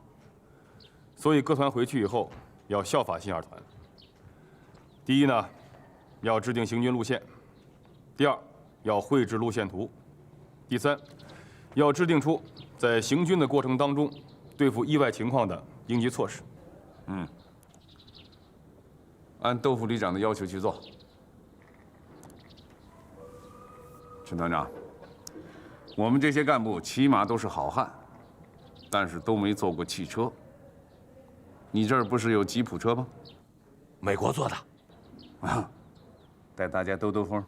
所以各团回去以后要效法新二团。第一呢，要制定行军路线；第二，要绘制路线图；第三，要制定出在行军的过程当中对付意外情况的应急措施。按豆腐旅长的要求去做。陈团长，我们这些干部起码都是好汉，但是都没坐过汽车。你这儿不是有吉普车吗？美国做的。啊，带大家兜兜风，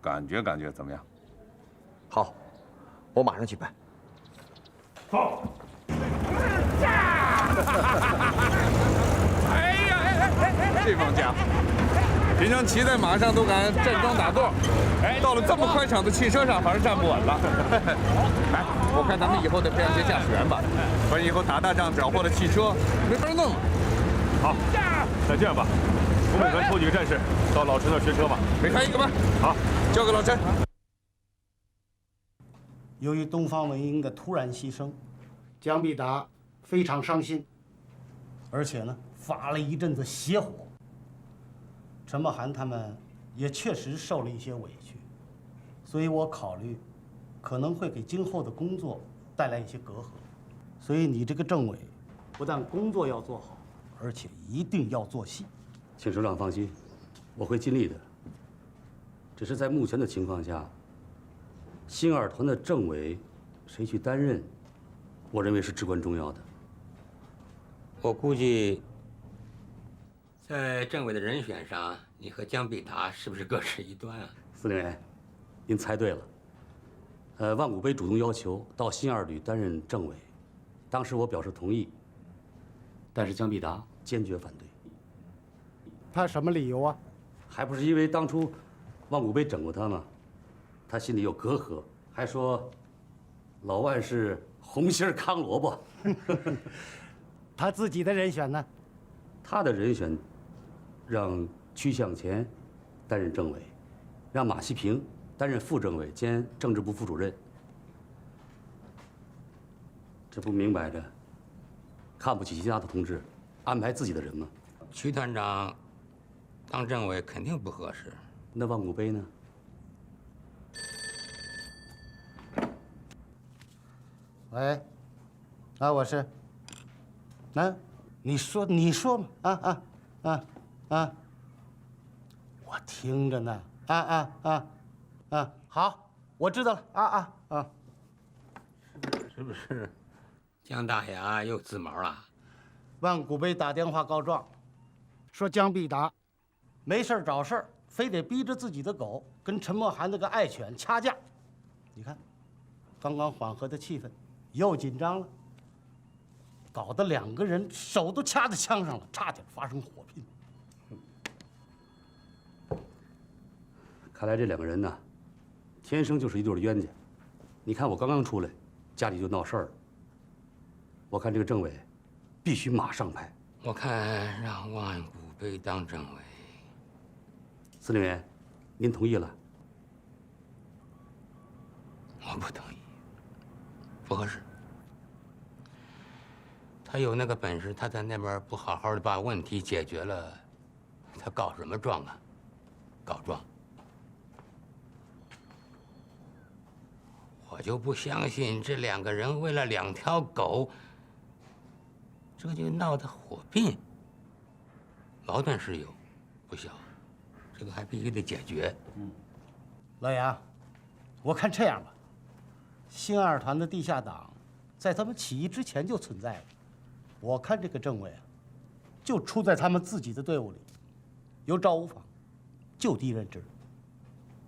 感觉感觉怎么样？好，我马上去办。好。哎呀，这帮家伙，平常骑在马上都敢站桩打坐，到了这么宽敞的汽车上，反而站不稳了。来，我看咱们以后得培养些驾驶员吧，不然以后打大仗缴获的汽车没法弄了。好，那这样吧，我每团抽几个战士到老陈那儿学车吧。每团一个班。好，交给老陈。由于东方文英的突然牺牲，江必达非常伤心，而且呢发了一阵子邪火。陈默涵他们也确实受了一些委屈，所以我考虑可能会给今后的工作带来一些隔阂。所以你这个政委，不但工作要做好，而且一定要做细。请首长放心，我会尽力的。只是在目前的情况下，新二团的政委谁去担任，我认为是至关重要的。我估计，在政委的人选上，你和江必达是不是各持一端啊？司令员，您猜对了。万古碑主动要求到新二旅担任政委，当时我表示同意，但是江必达坚决反对。他什么理由啊？还不是因为当初万古碑整过他吗？他心里有隔阂，还说老万是红心糠萝卜。他自己的人选呢？他的人选让曲向前担任政委，让马锡平担任副政委兼政治部副主任。这不明摆着看不起其他的同志，安排自己的人吗？曲团长当政委肯定不合适。那万古碑呢？喂，啊，我是。你说嘛，啊，我听着呢，好，我知道了，是不是江大侠又自谋了？万古碑打电话告状，说江必达没事找事儿，非得逼着自己的狗跟陈默涵那个爱犬掐架。你看，刚刚缓和的气氛，又紧张了，搞得两个人手都掐在枪上了，差点发生火拼。看来这两个人呢，天生就是一对冤家。你看我刚刚出来，家里就闹事儿了。我看这个政委必须马上派。我看让万古碑当政委。司令员，您同意了？我不同意，不合适。他有那个本事，他在那边不好好的把问题解决了，他告什么状啊？告状。我就不相信这两个人为了2条狗，这就闹得火并。矛盾是有，不小，这个还必须得解决。老杨，我看这样吧，新二团的地下党，在他们起义之前就存在了。我看这个政委啊，就出在他们自己的队伍里，由赵无妨就地任职，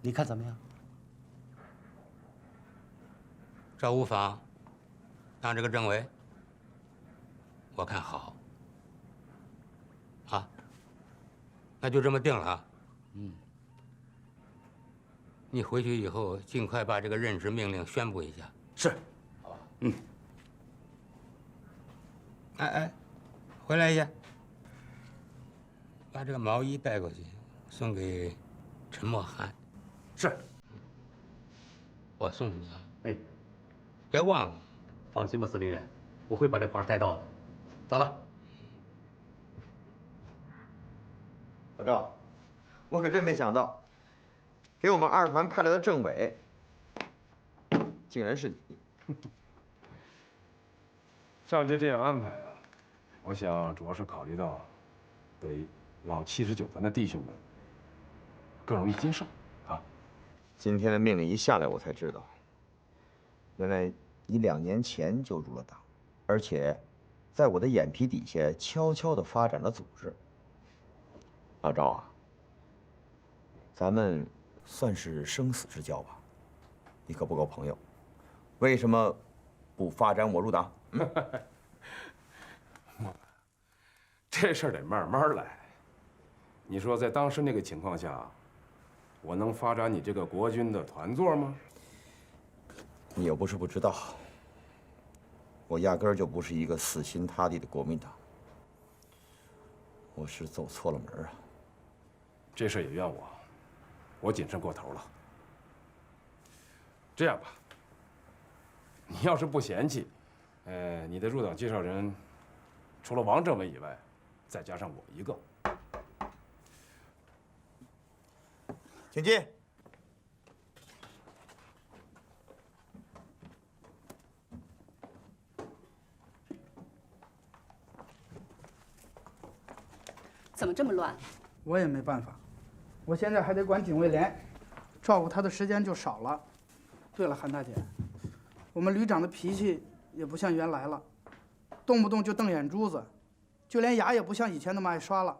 你看怎么样？赵无妨当这个政委，我看好。啊，那就这么定了啊。你回去以后尽快把这个任职命令宣布一下。是。好吧。哎，回来一下，把这个毛衣带过去，送给陈默涵。是。我送你啊。哎，别忘了。放心吧，司令员，我会把这花带到的。走了。老赵，我可真没想到，给我们2团派来的政委，竟然是你。上级这样安排啊，我想主要是考虑到对老79团的弟兄们更容易接受啊。今天的命令一下来，我才知道，原来你2年前就入了党，而且在我的眼皮底下悄悄地发展了组织。老赵啊，咱们算是生死之交吧？你可不够朋友，为什么不发展我入党？这事儿得慢慢来。你说在当时那个情况下，我能发展你这个国军的团座吗？你又不是不知道，我压根儿就不是一个死心塌地的国民党，我是走错了门啊。这事也怨我谨慎过头了。这样吧，你要是不嫌弃，你的入党介绍人，除了王政委以外，再加上我一个。请进。怎么这么乱？我也没办法，我现在还得管警卫连，照顾他的时间就少了。对了，韩大姐，我们旅长的脾气也不像原来了，动不动就瞪眼珠子，就连牙也不像以前那么爱刷了。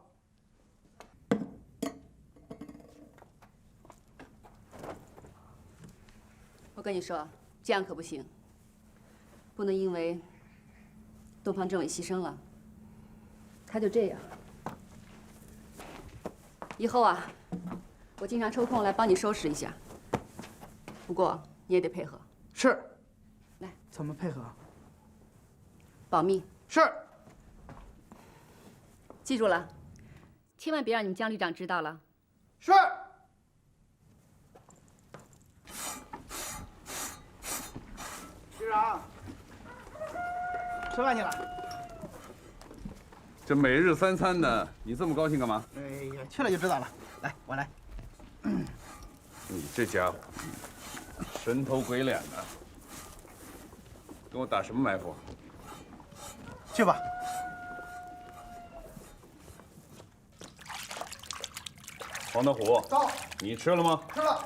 我跟你说，这样可不行，不能因为东方政委牺牲了，他就这样。以后啊，我经常抽空来帮你收拾一下，不过你也得配合。是。来，怎么配合？保密。是。记住了，千万别让你们江旅长知道了。是。旅长，吃饭去了。这每日3餐的，你这么高兴干嘛？哎呀，去了就知道了。来，我来。你这家伙，神头鬼脸的，跟我打什么埋伏？去吧。黄德虎，到。你吃了吗？吃了。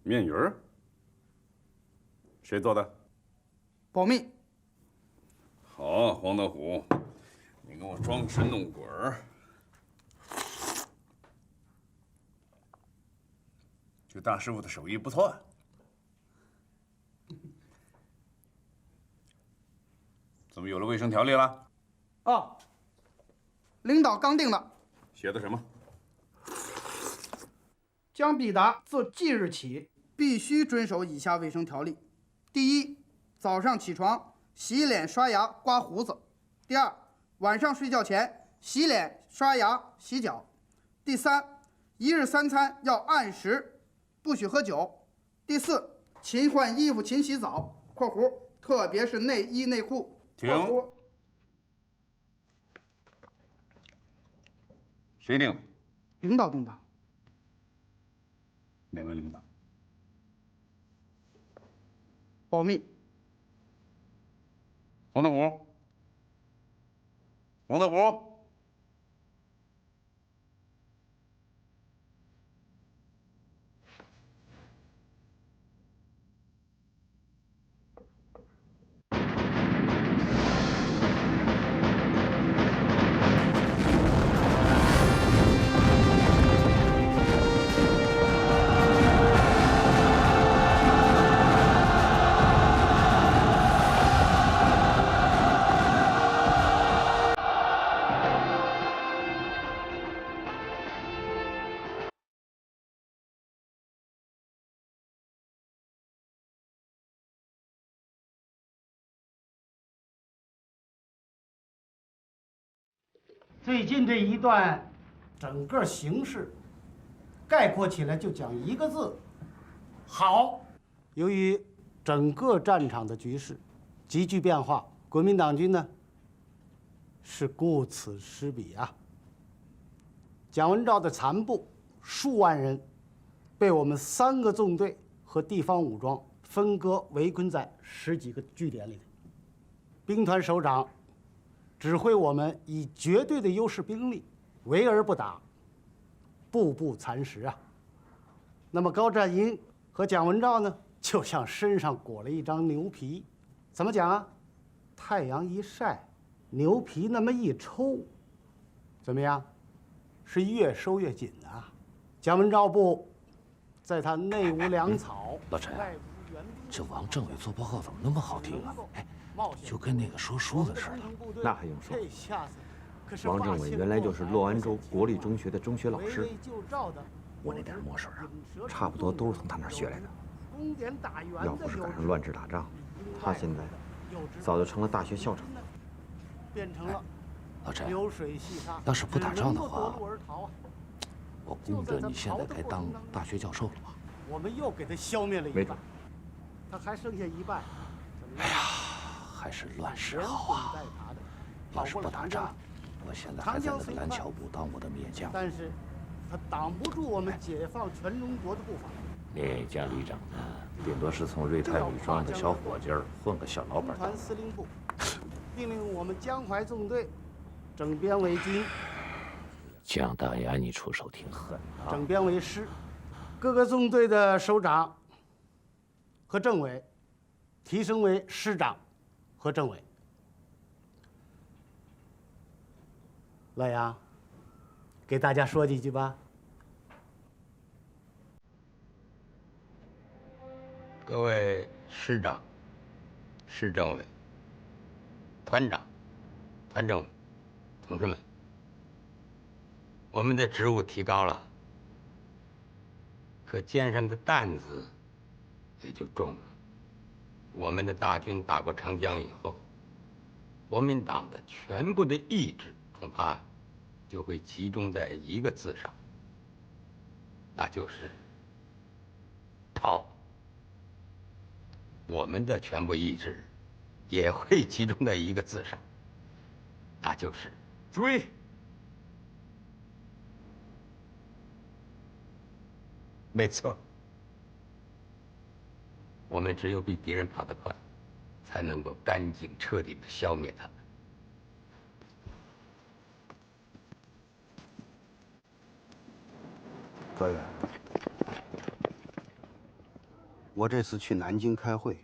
面鱼儿，谁做的？保密。好，黄德虎，你给我装神弄鬼儿。这大师傅的手艺不错啊。怎么有了卫生条例了？哦，领导刚定的。写的什么？江必达自即日起必须遵守以下卫生条例：第一，早上起床洗脸、刷牙、刮胡子；第二，晚上睡觉前洗脸、刷牙、洗脚；第三，一日3餐要按时，不许喝酒；第四，勤换衣服、勤洗澡（括弧特别是内衣内裤）。停。谁定的？领导定的。哪位领导？保密。王大虎。王大虎。最近这一段，整个形势概括起来就讲一个字：好。由于整个战场的局势急剧变化，国民党军呢是顾此失彼啊。蒋文昭的残部数万人被我们3个纵队和地方武装分割围困在10几个据点里头，兵团首长指挥我们以绝对的优势兵力围而不打，步步蚕食啊。那么高占英和蒋文昭呢，就像身上裹了一张牛皮，怎么讲啊？太阳一晒，牛皮那么一抽，怎么样？是越收越紧啊。蒋文昭部在他内无粮草，老陈，这王政委做报告怎么那么好听啊？哎，就跟那个说书的似的。那还用说？王政委原来就是洛安州国立中学的中学老师，我那点墨水啊，差不多都是从他那儿学来的。要不是赶上乱世打仗，他现在早就成了大学校长了。变成了老陈，流水细沙。要是不打仗的话，我估着你现在该当大学教授了吧？我们又给他消灭了一半，他还剩下一半。哎呀，还是乱世好啊！要是不打仗，我现在还在那个蓝桥部当我的灭将。但是，他挡不住我们解放全中国的步伐。灭将旅长呢，顶多是从瑞泰武装的小伙计儿混个小老板。团司令部命令我们江淮纵队整编为军。蒋大牙，你出手挺狠啊！整编为师，各个纵队的首长和政委提升为师长和政委。老杨，给大家说几句吧。各位师长、师政委、团长、团政委，同志们，我们的职务提高了，可肩上的担子也就重了。我们的大军打过长江以后，国民党的全部的意志恐怕就会集中在一个字上，那就是逃。我们的全部意志也会集中在一个字上，那就是追。没错，我们只有比敌人跑得快，才能够干净彻底的消灭他们。专员，我这次去南京开会，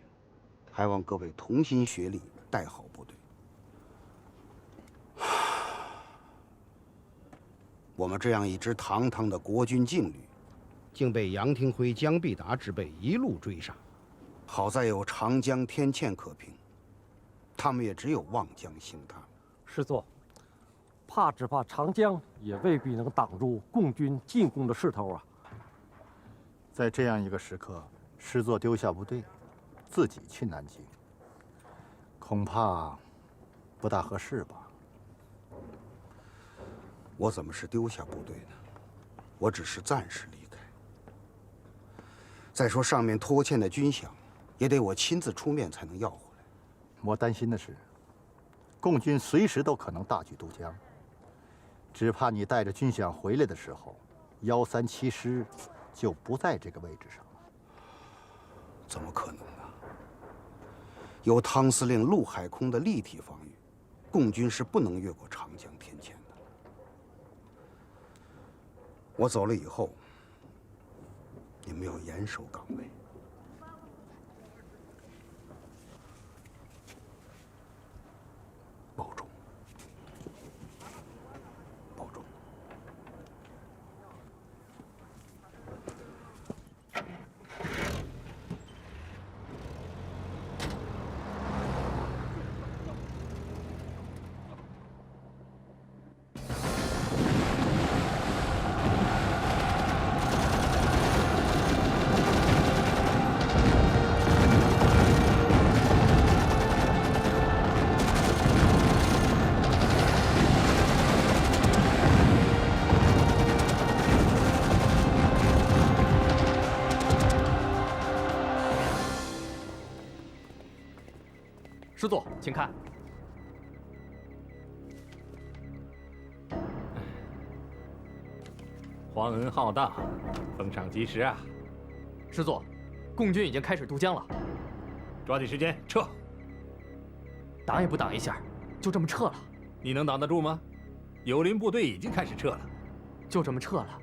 还望各位同心协力，带好部队。我们这样一支堂堂的国军劲旅，竟被杨廷辉、江必达之辈一路追杀。好在有长江天堑可凭，他们也只有望江兴叹。师座，只怕长江也未必能挡住共军进攻的势头啊！在这样一个时刻，师座丢下部队，自己去南京，恐怕不大合适吧？我怎么是丢下部队呢？我只是暂时离开。再说上面拖欠的军饷，也得我亲自出面才能要回来。我担心的是，共军随时都可能大举渡江，只怕你带着军饷回来的时候，137师就不在这个位置上了。怎么可能呢？有汤司令陆海空的立体防御，共军是不能越过长江天堑的。我走了以后，你们要严守岗位。保重，保重。师座，请看。皇恩浩荡，奉上及时啊！师座，共军已经开始渡江了，抓紧时间撤。挡也不挡一下，就这么撤了？你能挡得住吗？友邻部队已经开始撤了，就这么撤了？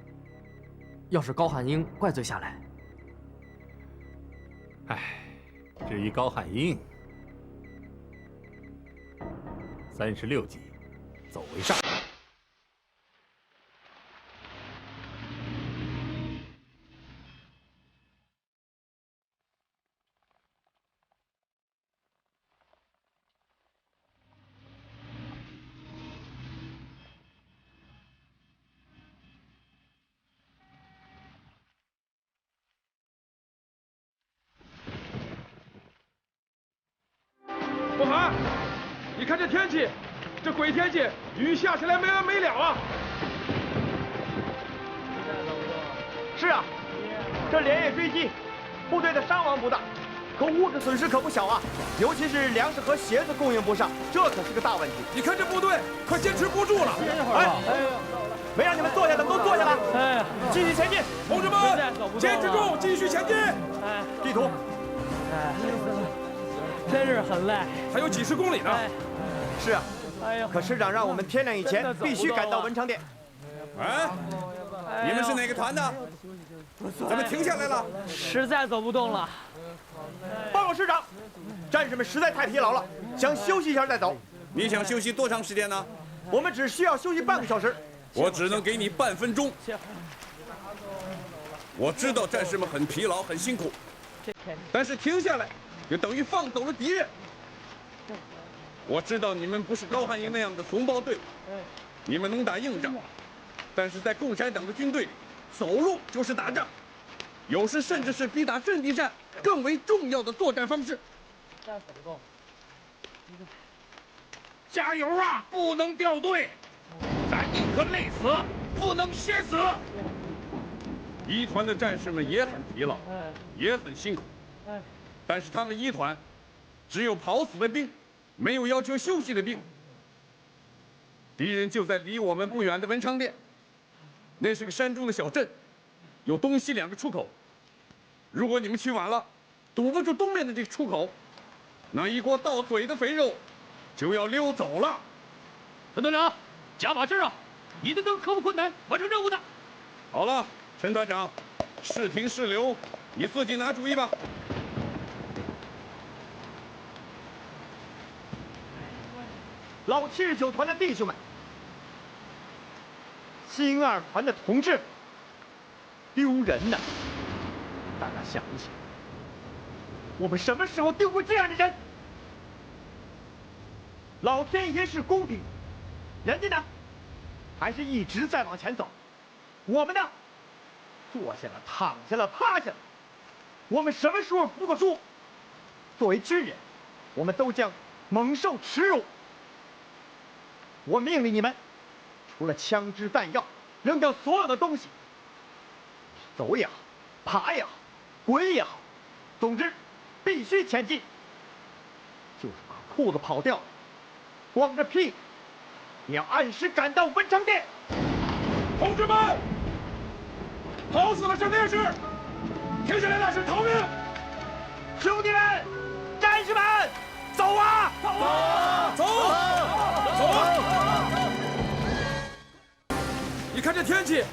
要是高汉英怪罪下来，至于高汉英，36级，走为上。不寒，你看这天气，这鬼天气，雨下起来没完没了啊！是啊，这连夜追击，部队的伤亡不大，可物质损失可不小啊！尤其是粮食和鞋子供应不上，这可是个大问题。你看这部队快坚持不住了！没让你们坐下的都坐下了，继续前进，同志们，坚持住，继续前进！地图，真是很累，还有几十公里呢。是啊，可师长让我们天亮以前必须赶到文昌殿。你们是哪个团的？怎么停下来了？实在走不动了。报告师长，战士们实在太疲劳了，想休息一下再走。你想休息多长时间呢？我们只需要休息半个小时。我只能给你半分钟。我知道战士们很疲劳，很辛苦，但是停下来，就等于放走了敌人。我知道你们不是高汉英那样的怂包队伍，你们能打硬仗，但是在共产党的军队里，走路就是打仗，有时甚至是比打阵地战更为重要的作战方式。加油啊！不能掉队，咱宁可累死，不能歇死。一团的战士们也很疲劳，也很辛苦，但是他们一团只有跑死的兵，没有要求休息的兵。敌人就在离我们不远的文昌殿，那是个山中的小镇，有东西2个出口。如果你们去晚了，堵不住东面的这个出口，那一锅到嘴的肥肉就要溜走了。陈团长，加把劲啊！一定能克服困难，完成任务的。好了，陈团长，是停是留，你自己拿主意吧。老79团的弟兄们，新2团的同志们，丢人呐！大家想一想，我们什么时候丢过这样的人？老天爷是公平，人家呢，还是一直在往前走。我们呢，坐下了，躺下了，趴下了。我们什么时候服过输？作为军人，我们都将蒙受耻辱。我命令你们，除了枪支弹药，扔掉所有的东西。走也好，爬也好，滚也好，总之必须前进。就是把裤子跑掉，光着屁股，也要按时赶到文昌殿。同志们，跑死了是烈士，停下来那是逃命。兄弟们，战士们，走啊！走啊！走！走啊！你看这天气，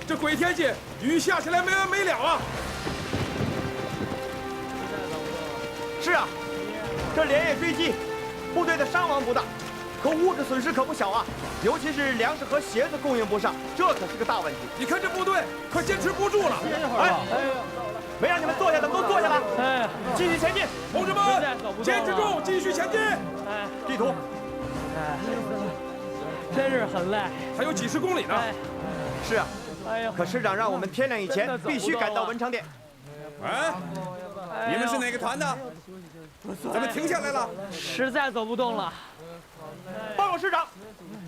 这鬼天气，雨下起来没完没了啊！是啊，这连夜追击，部队的伤亡不大，可物质损失可不小啊！尤其是粮食和鞋子供应不上，这可是个大问题。你看这部队快坚持不住了！哎，没让你们坐下的都坐下了，哎，继续前进，同志们，坚持住，继续前进！哎，地图，哎，真是很累，还有几十公里呢。是啊，可师长让我们天亮以前必须赶到文昌殿。哎，你们是哪个团的？咱们停下来了。实在走不动了。报告师长，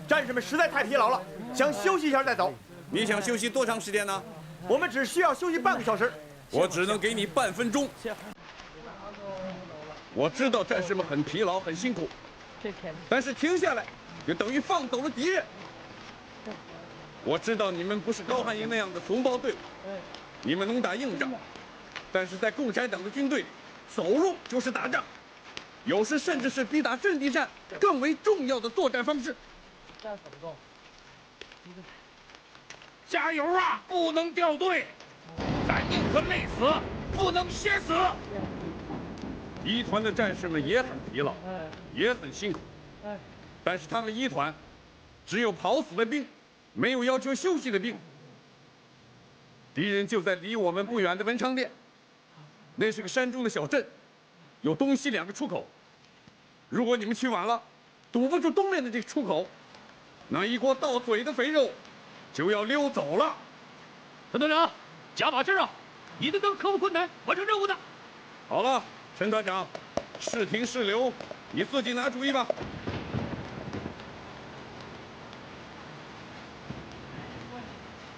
战士们实在太疲劳了，想休息一下再走。你想休息多长时间呢？我们只需要休息半个小时。我只能给你半分钟。我知道战士们很疲劳，很辛苦，但是停下来，就等于放走了敌人。我知道你们不是高汉营那样的怂包队伍，你们能打硬仗，但是在共产党的军队里，走路就是打仗，有时甚至是比打阵地战更为重要的作战方式。加油啊！不能掉队，咱宁可累死，不能歇死。一团的战士们也很疲劳，也很辛苦，但是他们一团只有跑死的兵，没有要求休息的兵。敌人就在离我们不远的文昌殿，那是个山中的小镇，有东西两个出口。如果你们去晚了，堵不住东面的这个出口，那一锅到嘴的肥肉就要溜走了。陈团长，加把劲啊！一定能克服困难，完成任务的。好了，陈团长，是停是留，你自己拿主意吧。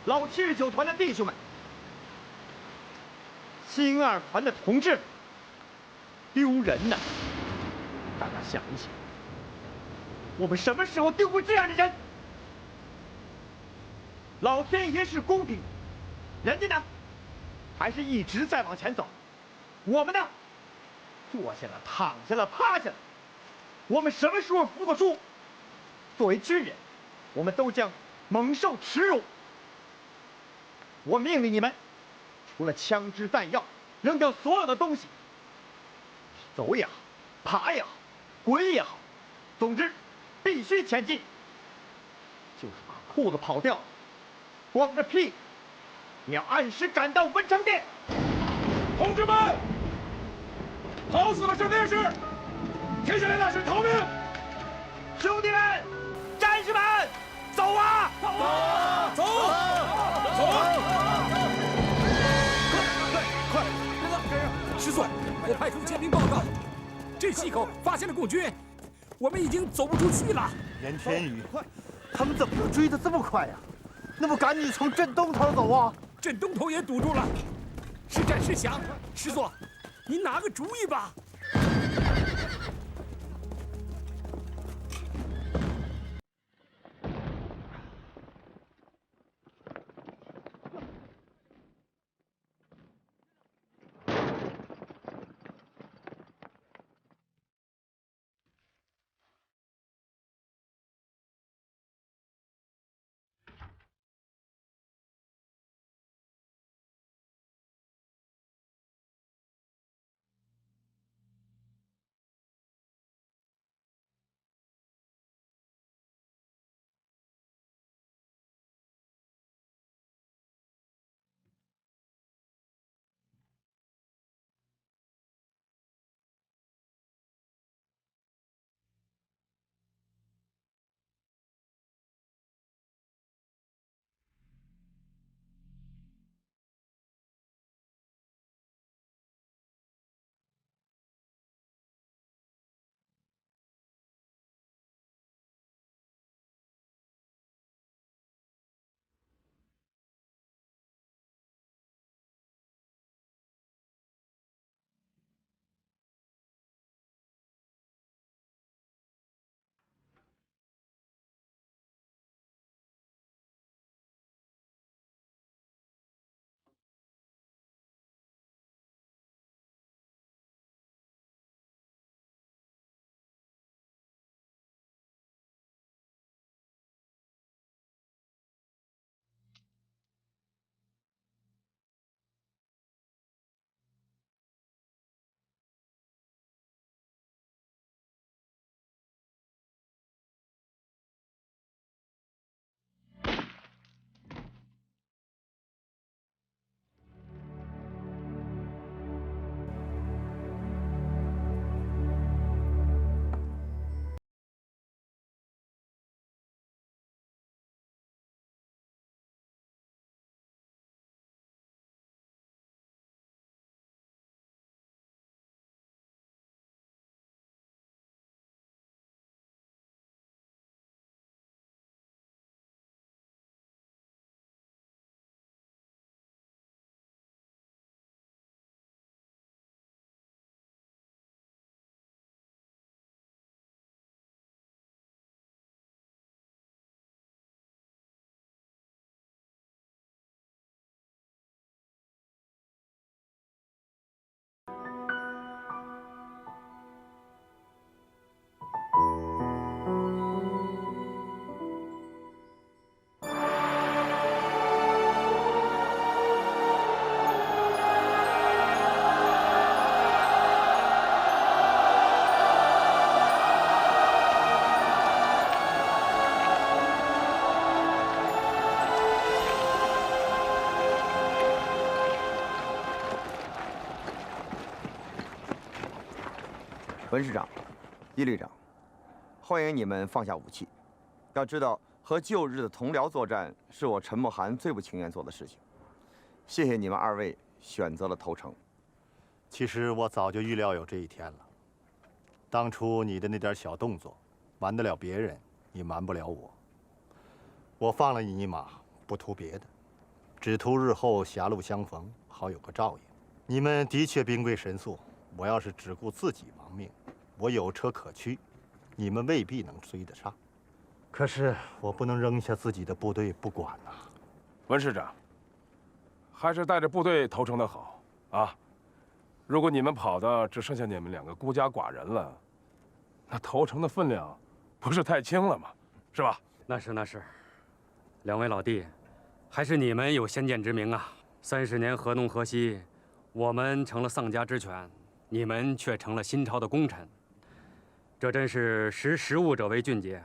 老79团的弟兄们，新2团的同志们，丢人呐！大家想一想，我们什么时候丢过这样的人？老天爷是公平，人家呢，还是一直在往前走。我们呢，坐下了，躺下了，趴下了。我们什么时候服过输？作为军人，我们都将蒙受耻辱。我命令你们，除了枪支弹药，扔掉所有的东西。走也好，爬也好，滚也好，总之必须前进。就是把裤子跑掉，光着屁股，也要按时赶到文昌殿。同志们，跑死了是烈士，停下来那是逃命。兄弟们，战士们，走啊！走啊！走！走啊！快！师座，我派出宪兵报告，这西口发现了共军，我们已经走不出去了。严天宇，他们怎么能追得这么快呀？那么赶紧从镇东头走啊！镇东头也堵住了，是战是降？师座，您拿个主意吧。文师长、伊旅长，欢迎你们放下武器。要知道，和旧日的同僚作战是我陈慕寒最不情愿做的事情。谢谢你们2位选择了投诚。其实我早就预料有这一天了。当初你的那点小动作，瞒得了别人，你瞒不了我。我放了你一马，不图别的，只图日后狭路相逢，好有个照应。你们的确兵贵神速，我要是只顾自己亡命，我有车可驱，你们未必能追得上。可是我不能扔下自己的部队不管呐。文师长，还是带着部队投诚的好啊！如果你们跑的只剩下你们2个孤家寡人了，那投诚的分量不是太轻了吗？是吧？那是，2位老弟，还是你们有先见之明啊！30年河东河西，我们成了丧家之犬，你们却成了新朝的功臣，这真是识时务者为俊杰。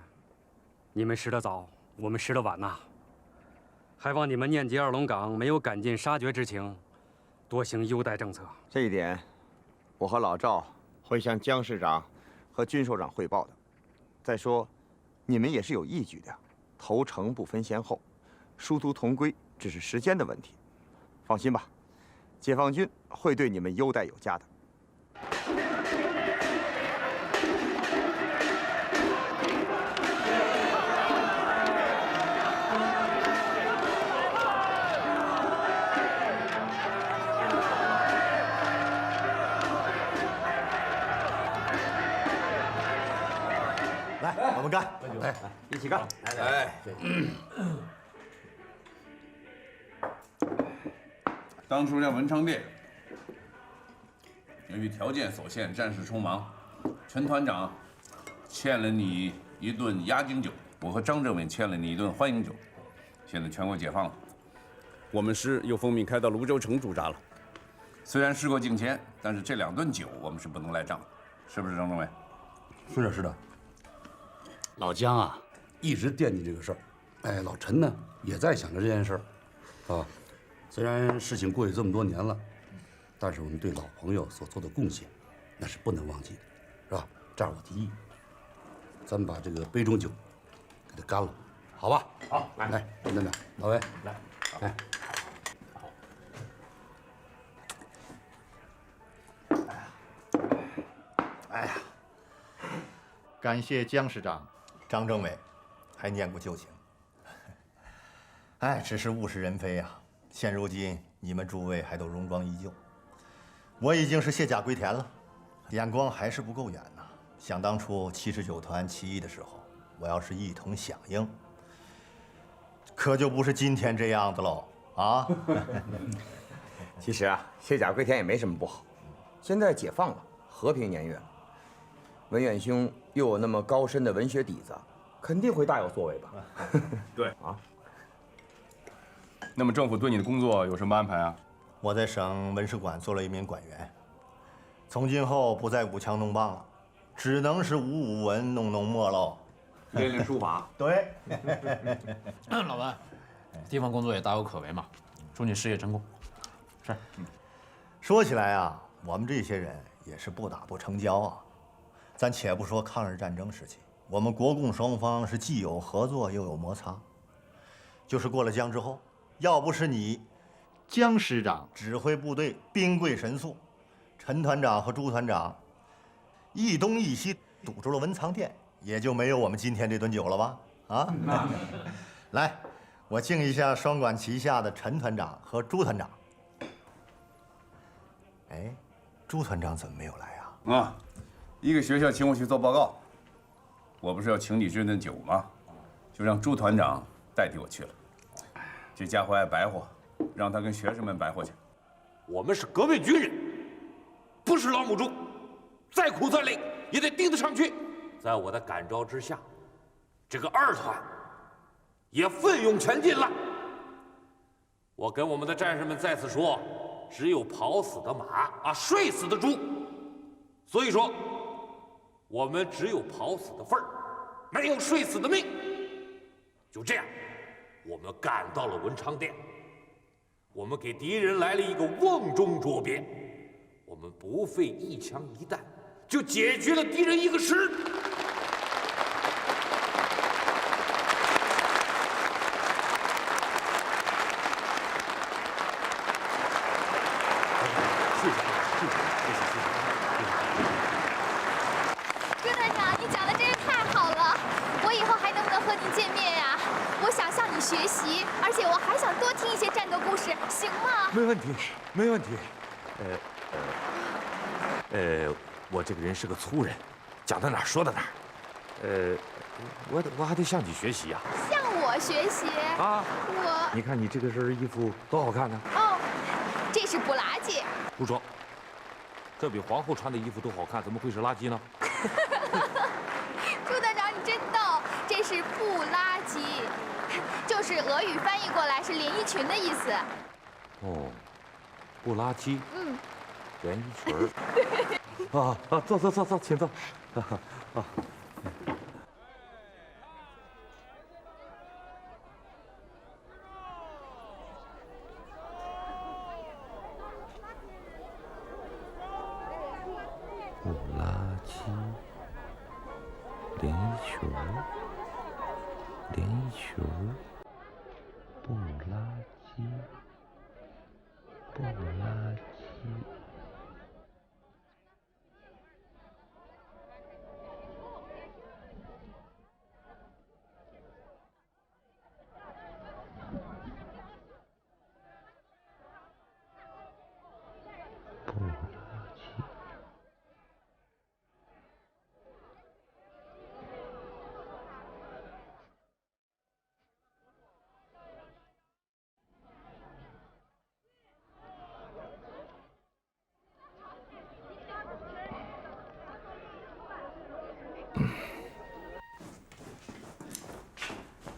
你们识得早，我们识得晚呐。还望你们念及2龙岗没有赶尽杀绝之情，多行优待政策。这一点，我和老赵会向江师长和军首长汇报的。再说，你们也是有义举的，投诚不分先后，殊途同归，只是时间的问题。放心吧，解放军会对你们优待有加的。来，我们干！来，一起干！来，当初在文昌店，由于条件所限，战事匆忙，陈团长欠了你1顿压惊酒，我和张政委欠了你1顿欢迎酒。现在全国解放了，我们师又奉命开到泸州城驻扎了。虽然事过境迁，但是这2顿酒我们是不能赖账的，是不是张政委？是的，是的。老姜啊，一直惦记这个事儿。哎，老陈呢也在想着这件事儿，啊，虽然事情过去这么多年了，但是我们对老朋友所做的贡献，那是不能忘记的，是吧？这样我提议，咱们把这个杯中酒给他干了，好吧？好，来，陈团长，老魏，来。哎呀，感谢江师长、张政委，还念过旧情。哎，只是物是人非呀。现如今你们诸位还都荣光依旧，我已经是卸甲归田了，眼光还是不够远呐。想当初79团起义的时候，我要是一同响应，可就不是今天这样子喽啊！其实啊，卸甲归田也没什么不好。现在解放了，和平年月了，文远兄又有那么高深的文学底子，肯定会大有作为吧？对啊。那么政府对你的工作有什么安排啊？我在省文史馆做了1名馆员，从今后不再舞枪弄棒了，只能是舞文弄墨喽，练练书法。对，老文，地方工作也大有可为嘛，祝你事业成功。是。说起来啊，我们这些人也是不打不成交啊。咱且不说抗日战争时期，我们国共双方是既有合作又有摩擦。就是过了江之后，要不是你江师长指挥部队兵贵神速，陈团长和朱团长一东一西堵住了文藏店，也就没有我们今天这顿酒了吧？啊，来，我敬一下双管齐下的陈团长和朱团长。哎，朱团长怎么没有来啊？啊，一个学校请我去做报告，我不是要请你这顿酒吗？就让朱团长代替我去了。这家伙爱白活，让他跟学生们白活去。我们是革命军人，不是老母猪，再苦再累也得盯得上去。在我的感召之下，这个2团也奋勇前进了。我跟我们的战士们再次说，只有跑死的马啊，睡死的猪。所以说，我们只有跑死的份儿，没有睡死的命。就这样，我们赶到了文昌店，我们给敌人来了一个瓮中捉鳖，我们不费一枪一弹，就解决了敌人一个师。朱团长，你讲的真是太好了，我以后还能不能和您见面呀？我想向你学习，而且我还想多听一些战斗故事，行吗？没问题，没问题。我这个人是个粗人，讲到哪儿说到哪儿。我还得向你学习呀。向我学习啊？我，你看你这个身衣服多好看呢。哦，这是布拉吉。不说，这比皇后穿的衣服都好看，怎么会是垃圾呢？朱团长，你真逗，这是布拉吉，就是俄语翻译过来是连衣裙的意思。哦，布拉吉。嗯。连衣裙儿。坐，请坐。啊。布拉吉，连衣裙儿，连衣裙儿，布拉吉，布拉吉。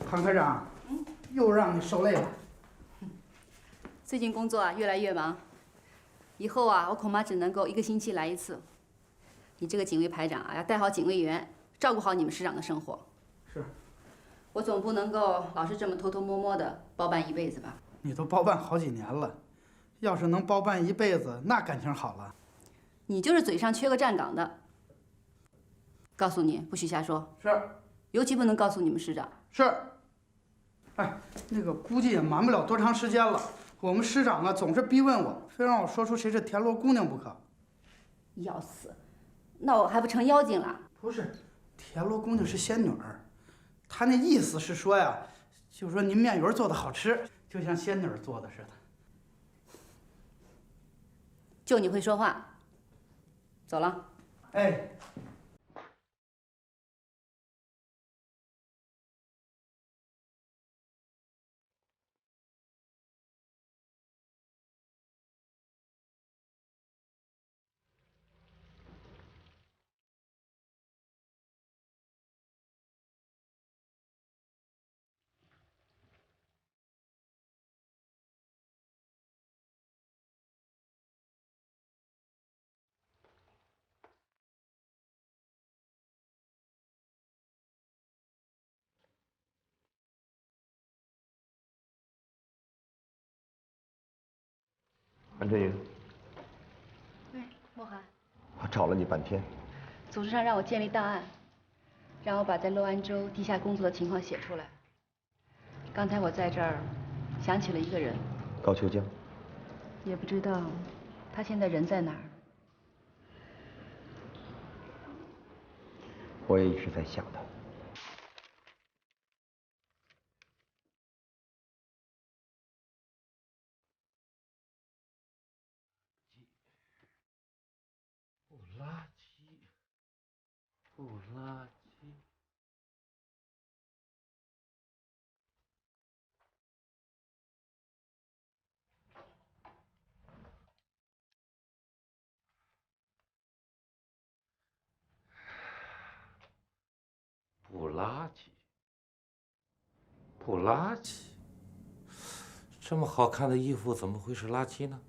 庞科长，又让你受累了。最近工作啊越来越忙，以后啊我恐怕只能够1个星期来一次。你这个警卫排长啊要带好警卫员，照顾好你们师长的生活。是。我总不能够老是这么偷偷摸摸的包办一辈子吧？你都包办好几年了，要是能包办一辈子，那感情好了。你就是嘴上缺个站岗的。告诉你，不许瞎说。是。尤其不能告诉你们师长。是。哎，那个估计也瞒不了多长时间了。我们师长啊总是逼问我，非让我说出谁是田螺姑娘不可。要死，那我还不成妖精了？不是，田螺姑娘是仙女儿，她那意思是说呀，就说您面鱼做的好吃，就像仙女儿做的似的。就你会说话。走了。哎。韩振宇，喂，莫寒，我找了你半天。组织上让我建立档案，让我把在乐安州地下工作的情况写出来。刚才我在这儿想起了一个人，高秋江。也不知道他现在人在哪儿。我也一直在想他。不垃圾，不垃圾。不垃圾，不垃圾。这么好看的衣服怎么会是垃圾呢？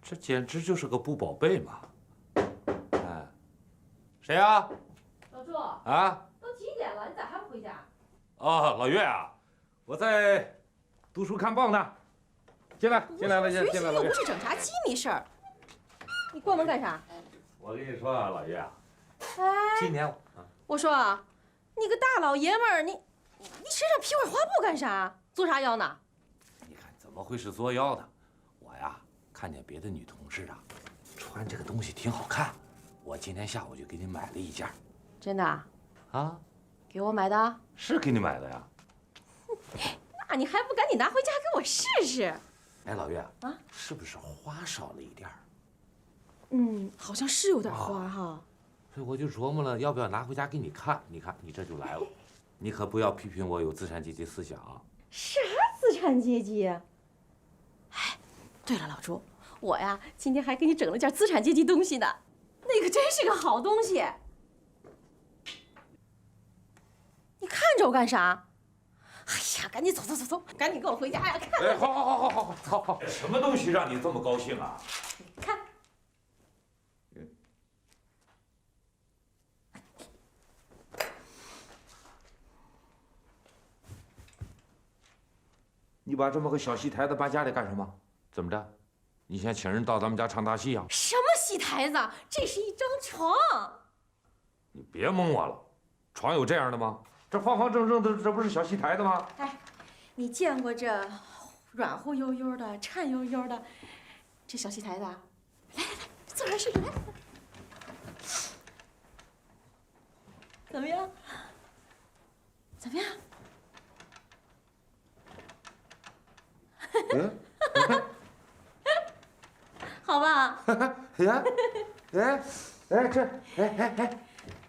这简直就是个布宝贝嘛！哎，谁呀？老朱。啊？都几点了，你咋还不回家？哦，老岳啊，我在读书看报呢。进来，进来了，进来了。又不是整啥机密事儿，你关门干啥？我跟你说啊，老爷，今年我说啊，你个大老爷们儿，你身上披块花布干啥？作啥妖呢？你看怎么会是作妖的？我呀，看见别的女同事啊，穿这个东西挺好看，我今天下午就给你买了一件。真的啊？啊，给我买的？是给你买的呀。那你还不赶紧拿回家给我试试？哎，老岳啊，是不是花少了一点儿？好像是有点花哈。所以我就琢磨了，要不要拿回家给你看？你看，你这就来了，你可不要批评我有资产阶级思想啊。啥资产阶级？哎，对了，老朱，我呀今天还给你整了件资产阶级东西呢，那个真是个好东西。你看着我干啥？哎呀，赶紧走，赶紧跟我回家呀！看。哎，好，什么东西让你这么高兴啊？看。你把这么个小戏台子搬家里干什么？怎么着？你想请人到咱们家唱大戏啊？什么戏台子？这是一张床。你别蒙我了，床有这样的吗？这方方正正的，这不是小戏台子吗？哎，你见过这软乎悠悠的、颤悠悠的这小戏台子？来，坐这儿试试来。怎么样？怎么样？好吧。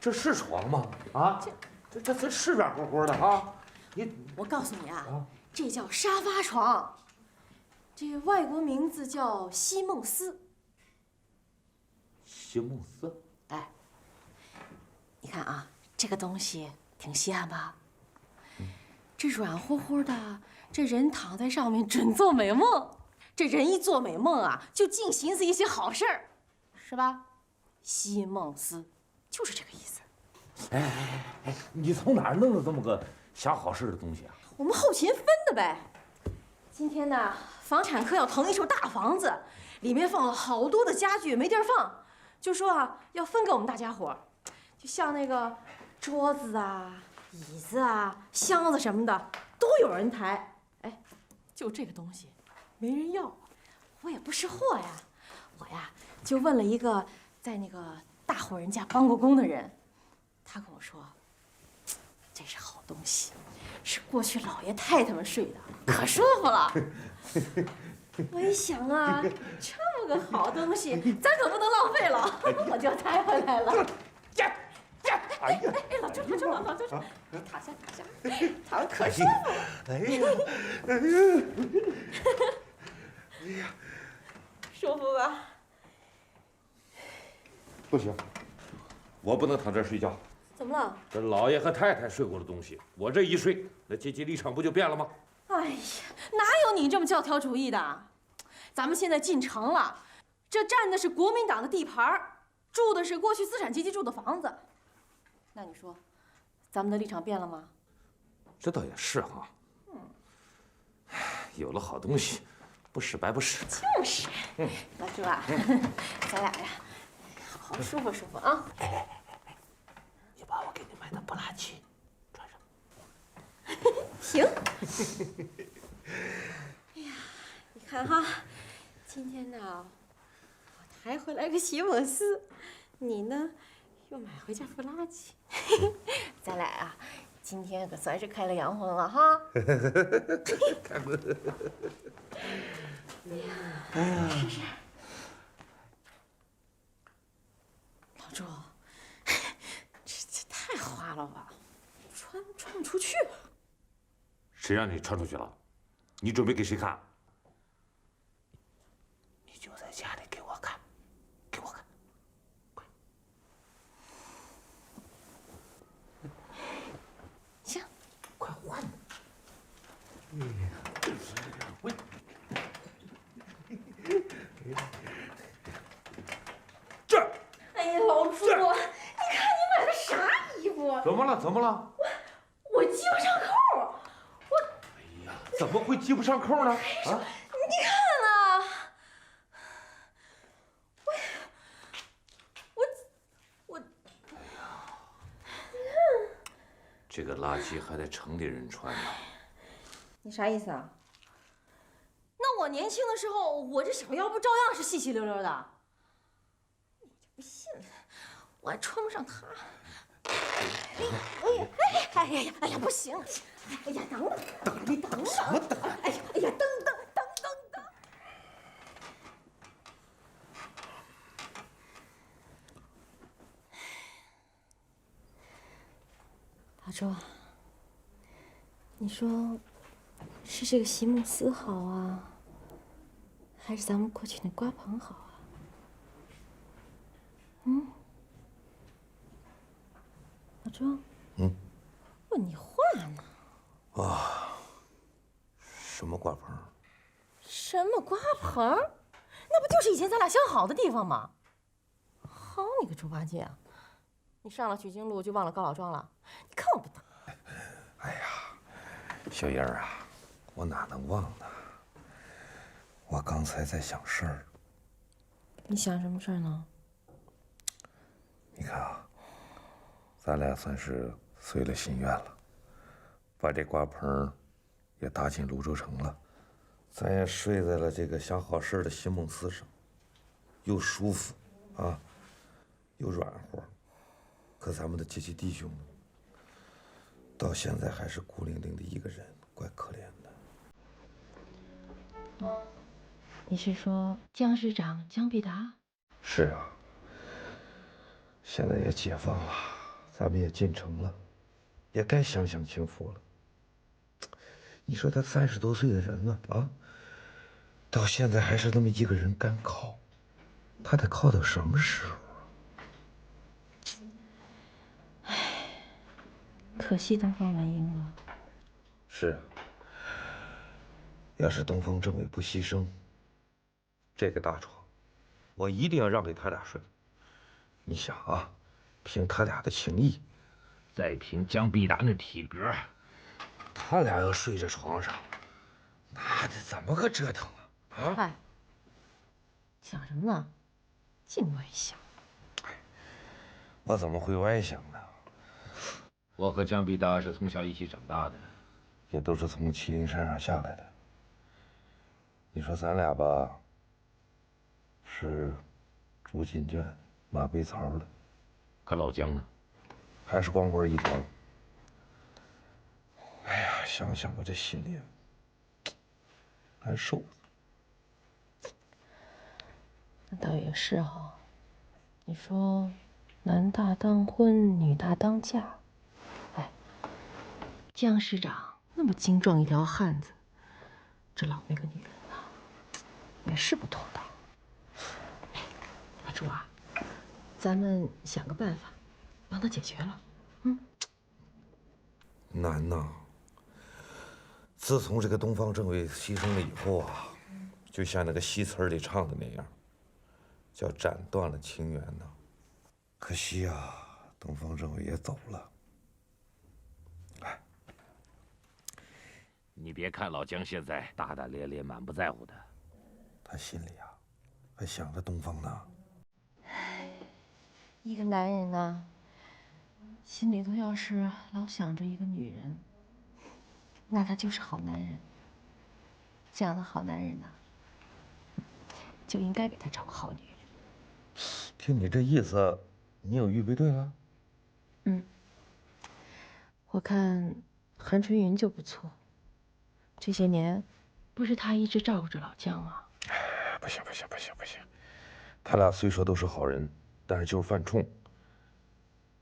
这是床吗？啊，这是软乎乎的啊！我告诉你啊，这叫沙发床，这外国名字叫西梦思。席梦思。哎，你看啊，这个东西挺稀罕吧？这软乎乎的，这人躺在上面准做美梦。这人一做美梦啊，就净寻思一些好事儿，是吧？西梦思就是这个意思。哎，你从哪儿弄了这么个想好事的东西啊？我们后勤分的呗。今天呢，房产科要腾一处大房子，里面放了好多的家具，没地儿放，就说啊要分给我们大家伙，就像那个桌子啊、椅子啊、箱子什么的都有人抬。哎，就这个东西没人要，我也不识货呀。我呀就问了一个在那个大户人家帮过工的人，他跟我说，这是好东西，是过去老爷太太们睡的，可舒服了。我一想啊，这么个好东西，咱可不能浪费了，我就抬回来了。哎，老周，躺下，躺着可舒服了。哎呀，舒服吧？不行，我不能躺这儿睡觉。怎么了？这老爷和太太睡过的东西，我这一睡，那阶级立场不就变了吗？哎呀，哪有你这么教条主义的？咱们现在进城了，这占的是国民党的地盘，住的是过去资产阶级住的房子。那你说，咱们的立场变了吗？这倒也是哈。有了好东西，不使白不使。就是，老朱啊，咱俩呀，好好舒服舒服啊。你把我给你买的布拉奇穿上。行。哎呀，你看哈，今天呢，我抬回来个席梦思，你呢，又买回件布拉奇。咱俩啊，今天可算是开了洋荤了哈。开荤。哎呀，试试。老朱，这太花了吧，穿不出去。谁让你穿出去了？你准备给谁看？你就在家里给我看，给我看，快！行，快换！这！哎呀，老朱，你看你买的啥衣服？怎么了？怎么了？我系不上扣。哎呀，怎么会系不上扣呢？啊！你看啊，我这个垃圾还得城里人穿呢。你啥意思啊？那我年轻的时候，我这小腰不照样是细细溜溜的？你就不信，我还穿不上它。哎呀，不行！哎呀，等，你等什么等？哎呀，等。大周，你说是这个席梦思好啊，还是咱们过去那瓜棚好啊？大周，问你话呢。啊，什么瓜棚？什么瓜棚？那不就是以前咱俩相好的地方吗？好你个猪八戒啊！你上了取经路就忘了高老庄了？你看我不当。哎呀，小英啊，我哪能忘呢？我刚才在想事儿。你想什么事儿呢？你看啊，咱俩算是随了心愿了，把这瓜棚也搭进泸州城了，咱也睡在了这个想好事的席梦思上，又舒服啊，又软和。可咱们的阶级弟兄呢，到现在还是孤零零的一个人，怪可怜的。你是说江师长江必达？是啊，现在也解放了，咱们也进城了，也该享享清福了。你说他30多岁的人了啊，到现在还是那么一个人干靠，他得靠到什么时候？可惜东方文英了。是啊，要是东方政委不牺牲，这个大床，我一定要让给他俩睡。你想啊，凭他俩的情谊，再凭江必达那体格，他俩要睡这床上，那得怎么个折腾啊？啊！嗨，想什么呢？净歪想。我怎么会歪想呢？我和江必达是从小一起长大的，也都是从麒麟山上下来的。你说咱俩吧，是朱金卷、马背槽的，可老姜呢，还是光棍一团。哎呀，想想我这心里难受。那倒也是哈。你说，男大当婚，女大当嫁。哎，江师长那么精壮一条汉子，这老那个女人啊，也是不妥当。阿朱啊，咱们想个办法，帮他解决了。难呐！自从这个东方政委牺牲了以后啊，就像那个戏词里唱的那样，叫斩断了情缘呐。可惜啊，东方政委也走了。哎，你别看老姜现在大大咧咧、满不在乎的，他心里啊，还想着东方呢。一个男人呢，心里头要是老想着一个女人，那他就是好男人。这样的好男人呢，就应该给他找个好女人。听你这意思，你有预备队了？我看韩春云就不错，这些年不是他一直照顾着老姜吗？不行，他俩虽说都是好人，但是就是犯冲，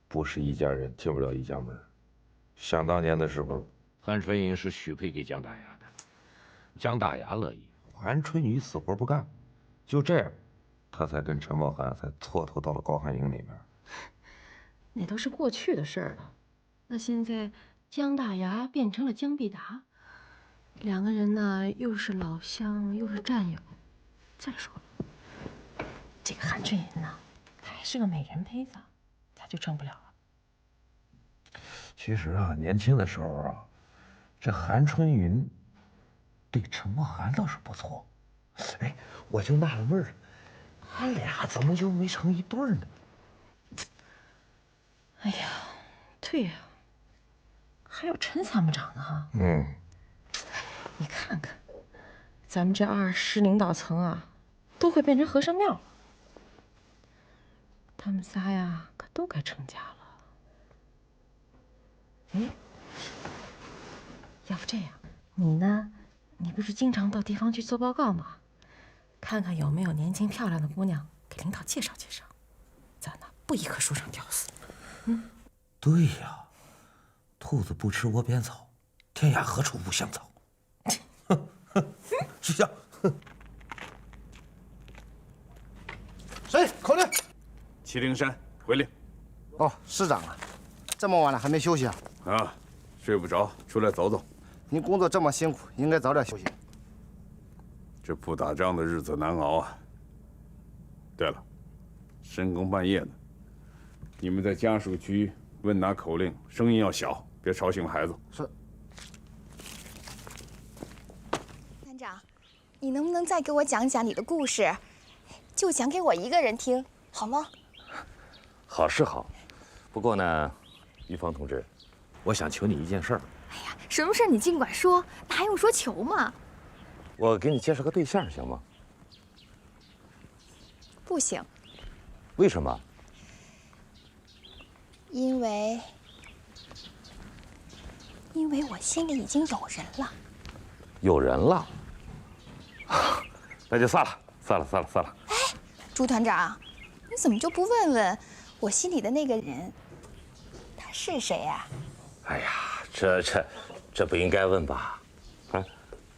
不是一家人进不了一家门。想当年的时候，韩春云是许配给姜大牙的，姜大牙乐意，韩春雨死活不干，就这样，他才跟陈茂涵才错投到了高寒营里面。那都是过去的事儿了。那现在姜大牙变成了姜必达，两个人呢又是老乡又是战友。再说了，这个韩春云呢，她还是个美人胚子，他就成不了了。其实啊，年轻的时候啊，这韩春云对陈茂涵倒是不错。哎，我就纳了闷儿，他俩怎么就没成一对儿呢？哎呀，对呀，还有陈参谋长呢哈。你看看，咱们这2师领导层啊，都快变成和尚庙了。他们仨呀，可都该成家了。哎，要不这样，你呢？你不是经常到地方去做报告吗？看看有没有年轻漂亮的姑娘给领导介绍介绍。咱呢，不一棵树上吊死。对呀，兔子不吃窝边草，天涯何处无香草。是这样。谁？口令。祁灵山回令。哦，师长啊，这么晚了还没休息啊？啊，睡不着，出来走走。您工作这么辛苦，应该早点休息。这不打仗的日子难熬啊。对了，深更半夜的，你们在家属区问拿口令，声音要小，别吵醒孩子。是。团长，你能不能再给我讲讲你的故事？就讲给我一个人听，好吗？好是好，不过呢，玉芳同志，我想求你一件事儿。什么事你尽管说，那还用说求吗？我给你介绍个对象，行吗？不行。为什么？因为我心里已经有人了。有人了？那就算了，算了。哎，朱团长，你怎么就不问问我心里的那个人，他是谁呀？哎呀，这不应该问吧？啊，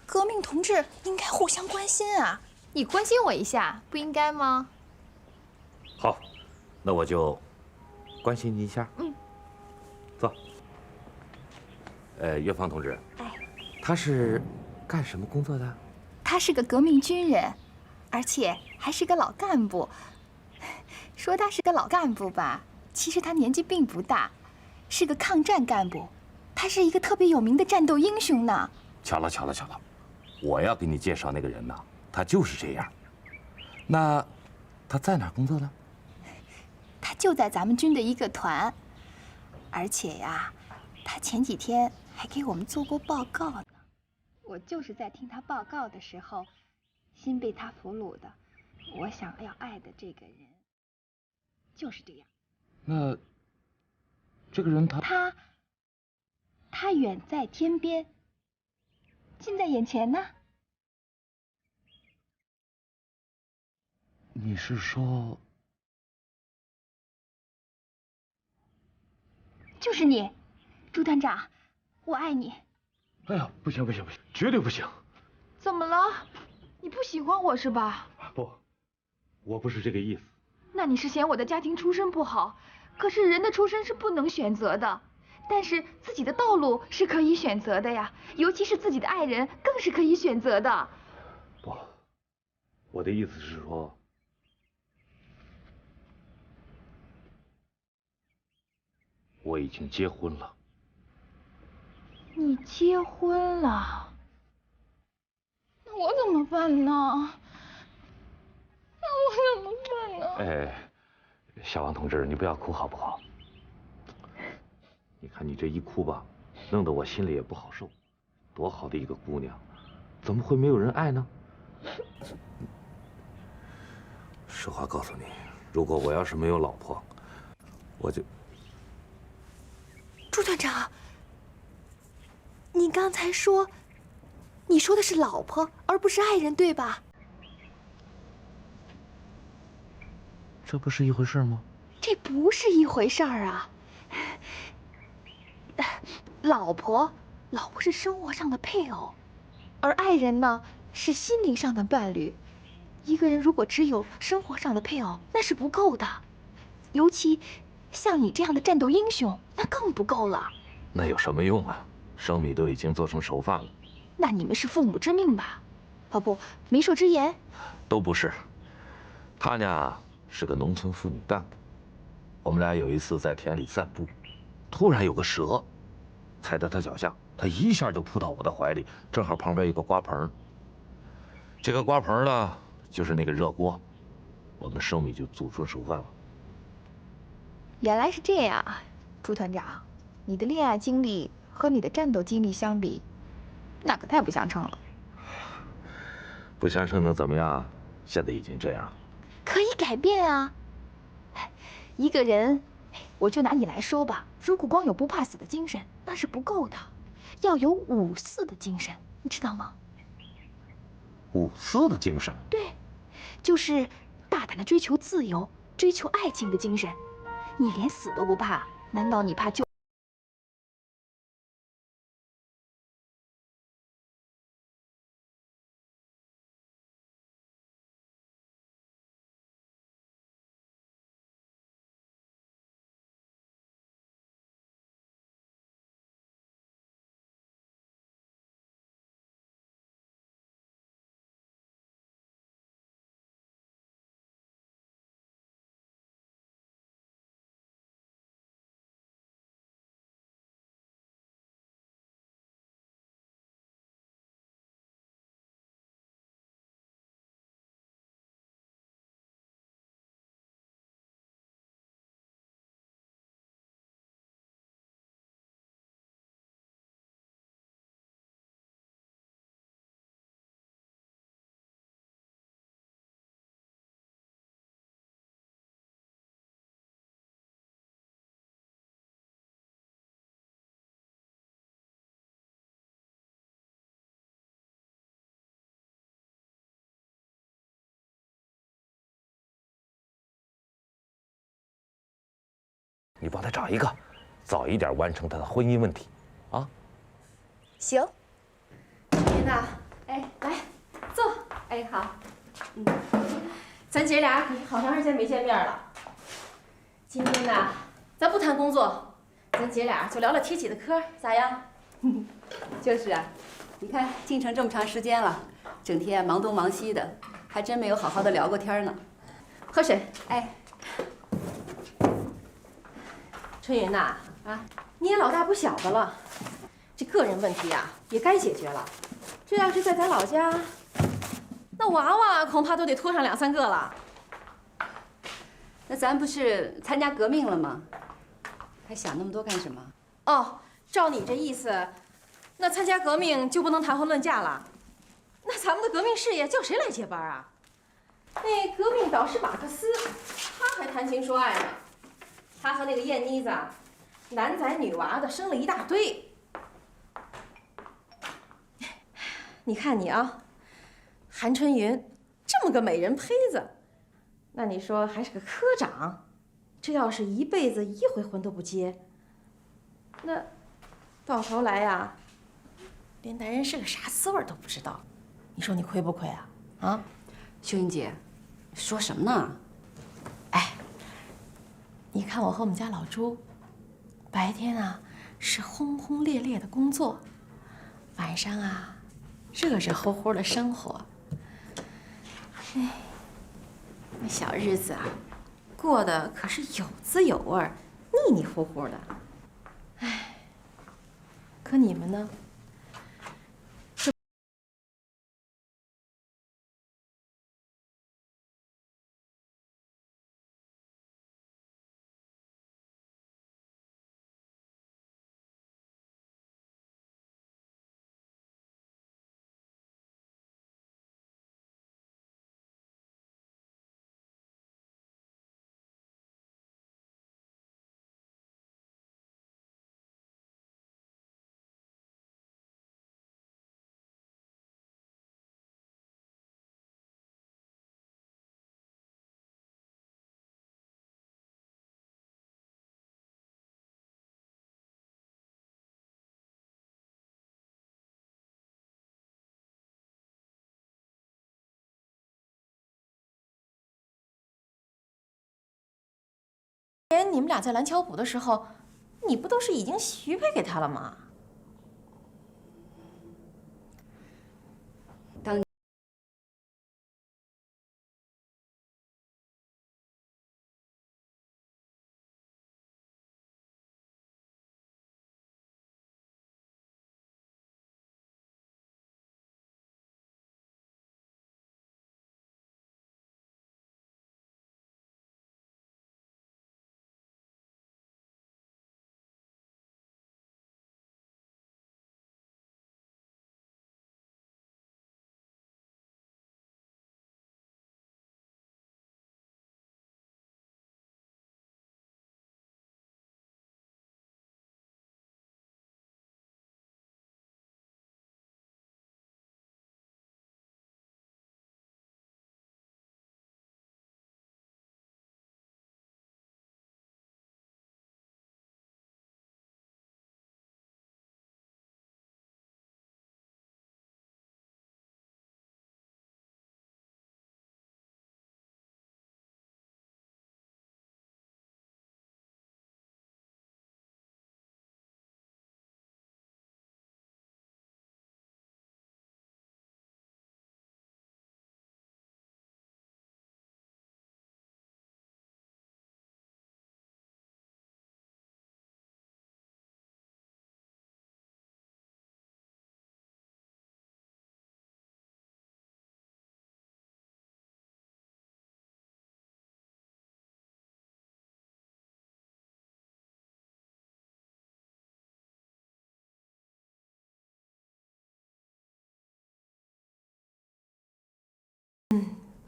革命同志应该互相关心啊！你关心我一下，不应该吗？好，那我就关心你一下。坐。岳芳同志，他是干什么工作的？他是个革命军人，而且还是个老干部。说他是个老干部吧，其实他年纪并不大，是个抗战干部。他是一个特别有名的战斗英雄呢。巧了，我要给你介绍那个人呢，他就是这样。那他在哪儿工作呢？他就在咱们军的一个团，而且呀，他前几天还给我们做过报告呢。我就是在听他报告的时候，心被他俘虏的。我想要爱的这个人，就是这样。那这个人他远在天边，近在眼前呢。你是说？就是你，朱团长，我爱你。哎呀，不行，绝对不行！怎么了？你不喜欢我是吧？不，我不是这个意思。那你是嫌我的家庭出身不好？可是人的出身是不能选择的，但是自己的道路是可以选择的呀，尤其是自己的爱人更是可以选择的。不，我的意思是说，我已经结婚了。你结婚了？那我怎么办呢？哎，小王同志，你不要哭好不好？你看你这一哭吧，弄得我心里也不好受。多好的一个姑娘，怎么会没有人爱呢？实话告诉你，如果我要是没有老婆，我就……朱团长，你刚才说，你说的是老婆，而不是爱人，对吧？这不是一回事吗？这不是一回事儿啊！老婆是生活上的配偶，而爱人呢是心灵上的伴侣。一个人如果只有生活上的配偶，那是不够的，尤其像你这样的战斗英雄，那更不够了。那有什么用啊？生米都已经做成熟饭了。那你们是父母之命吧？哦不，媒妁之言。都不是。他呢是个农村妇女干部。我们俩有一次在田里散步，突然有个蛇踩在他脚下，他一下就扑到我的怀里，正好旁边有个瓜棚。这个瓜棚呢，就是那个热锅，我们生米就煮出熟饭了。原来是这样啊，朱团长，你的恋爱经历和你的战斗经历相比，那可太不相称了。不相称能怎么样？现在已经这样了。可以改变啊！一个人，我就拿你来说吧，如果光有不怕死的精神，那是不够的，要有54的精神，你知道吗54的精神。对，就是大胆的追求自由、追求爱情的精神。你连死都不怕，难道你怕就？你帮他找一个，早一点完成他的婚姻问题，啊？行。琳娜，哎，来坐。哎，好。咱姐俩可是好长时间没见面了。今天呢，咱不谈工作，咱姐俩就聊聊贴己的嗑，咋样？就是啊，你看进城这么长时间了，整天忙东忙西的，还真没有好好的聊过天呢。喝水。哎。春云呐，你也老大不小的了，这个人问题呀也该解决了。这要是在咱老家，那娃娃恐怕都得拖上2、3个了。那咱不是参加革命了吗？还想那么多干什么？哦，照你这意思，那参加革命就不能谈婚论嫁了？那咱们的革命事业叫谁来接班啊？那革命导师马克思，他还谈情说爱呢。他和那个燕妮子，男仔女娃的生了一大堆。你看你啊，韩春云这么个美人胚子，那你说还是个科长，这要是一辈子1回婚都不结，那到头来呀，连男人是个啥滋味都不知道。你说你亏不亏啊？啊，秀英姐，说什么呢？你看我和我们家老朱，白天啊是轰轰烈烈的工作，晚上啊热热乎乎的生活。哎，那小日子啊，过得可是有滋有味，腻腻乎乎的。哎，可你们呢？你们俩在蓝桥堡的时候，你不都是已经许配给他了吗？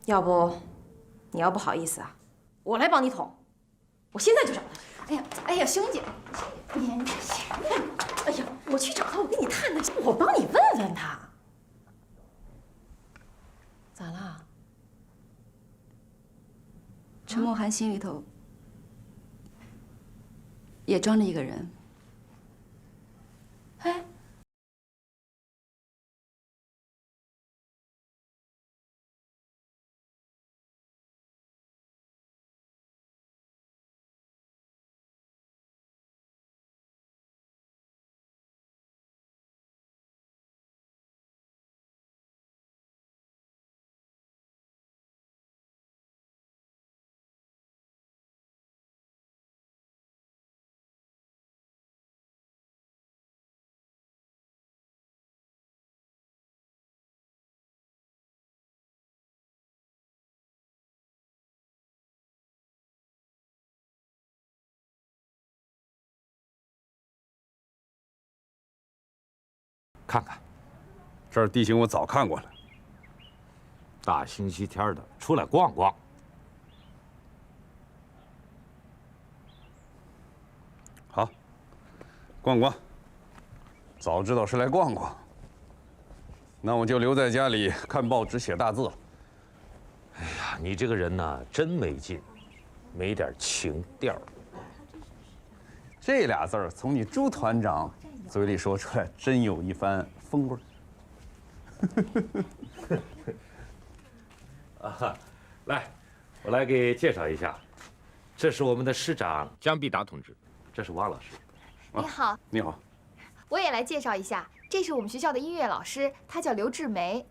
要不，你要不好意思啊，我来帮你捅，我现在就找他。哎呀，兄姐，哎呀，我去找他，我跟你探探，我帮你问问他。咋了？陈梦涵心里头也装着一个人。哎。看看，这儿地形我早看过了。大星期天的，出来逛逛。好，逛逛。早知道是来逛逛，那我就留在家里看报纸、写大字了。哎呀，你这个人呐，真没劲，没点情调。这俩字儿从你朱团长嘴里说出来，真有一番风味儿。啊，来，我来给介绍一下，这是我们的师长江必达同志，这是王老师。你好，你好，我也来介绍一下，这是我们学校的音乐老师，他叫刘志梅。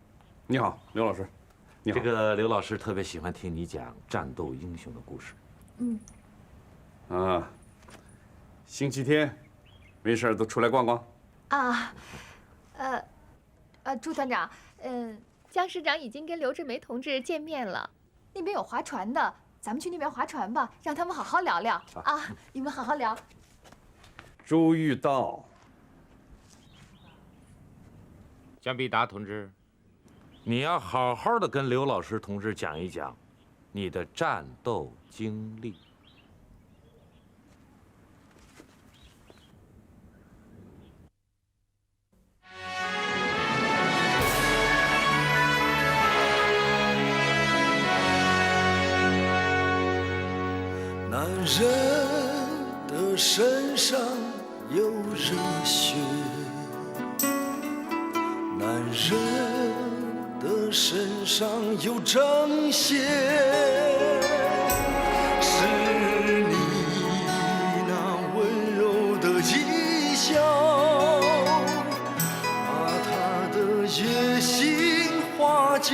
你好，刘老师。你好。这个刘老师特别喜欢听你讲战斗英雄的故事。啊，星期天，没事都出来逛逛。啊，朱团长，江师长已经跟刘志梅同志见面了，那边有划船的，咱们去那边划船吧，让他们好好聊聊啊！你们好好聊。周玉道，江必达同志，你要好好的跟刘老师同志讲一讲你的战斗经历。男人的身上有热血，男人的身上有正邪，是你那温柔的一笑，把他的野心化解。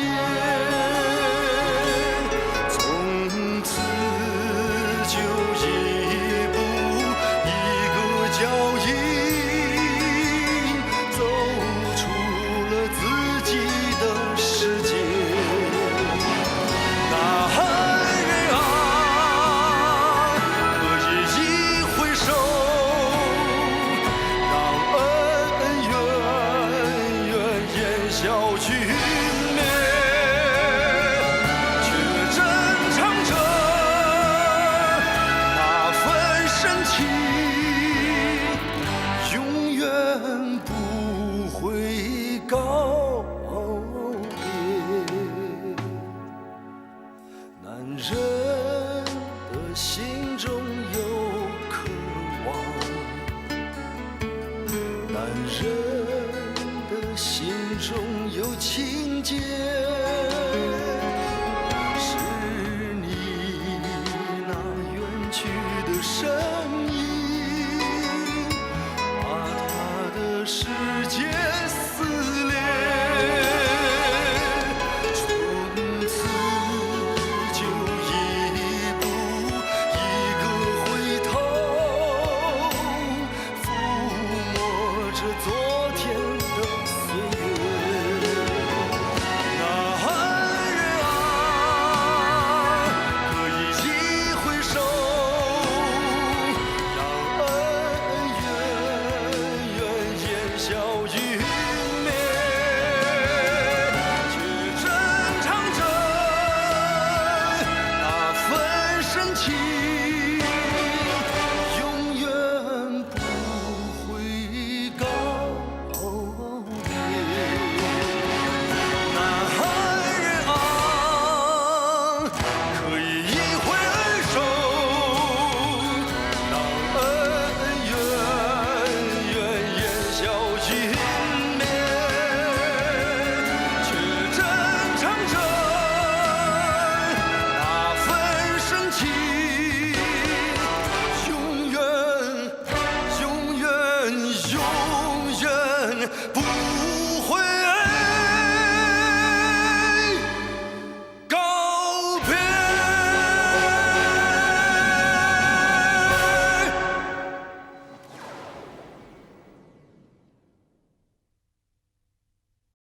是你那远去的身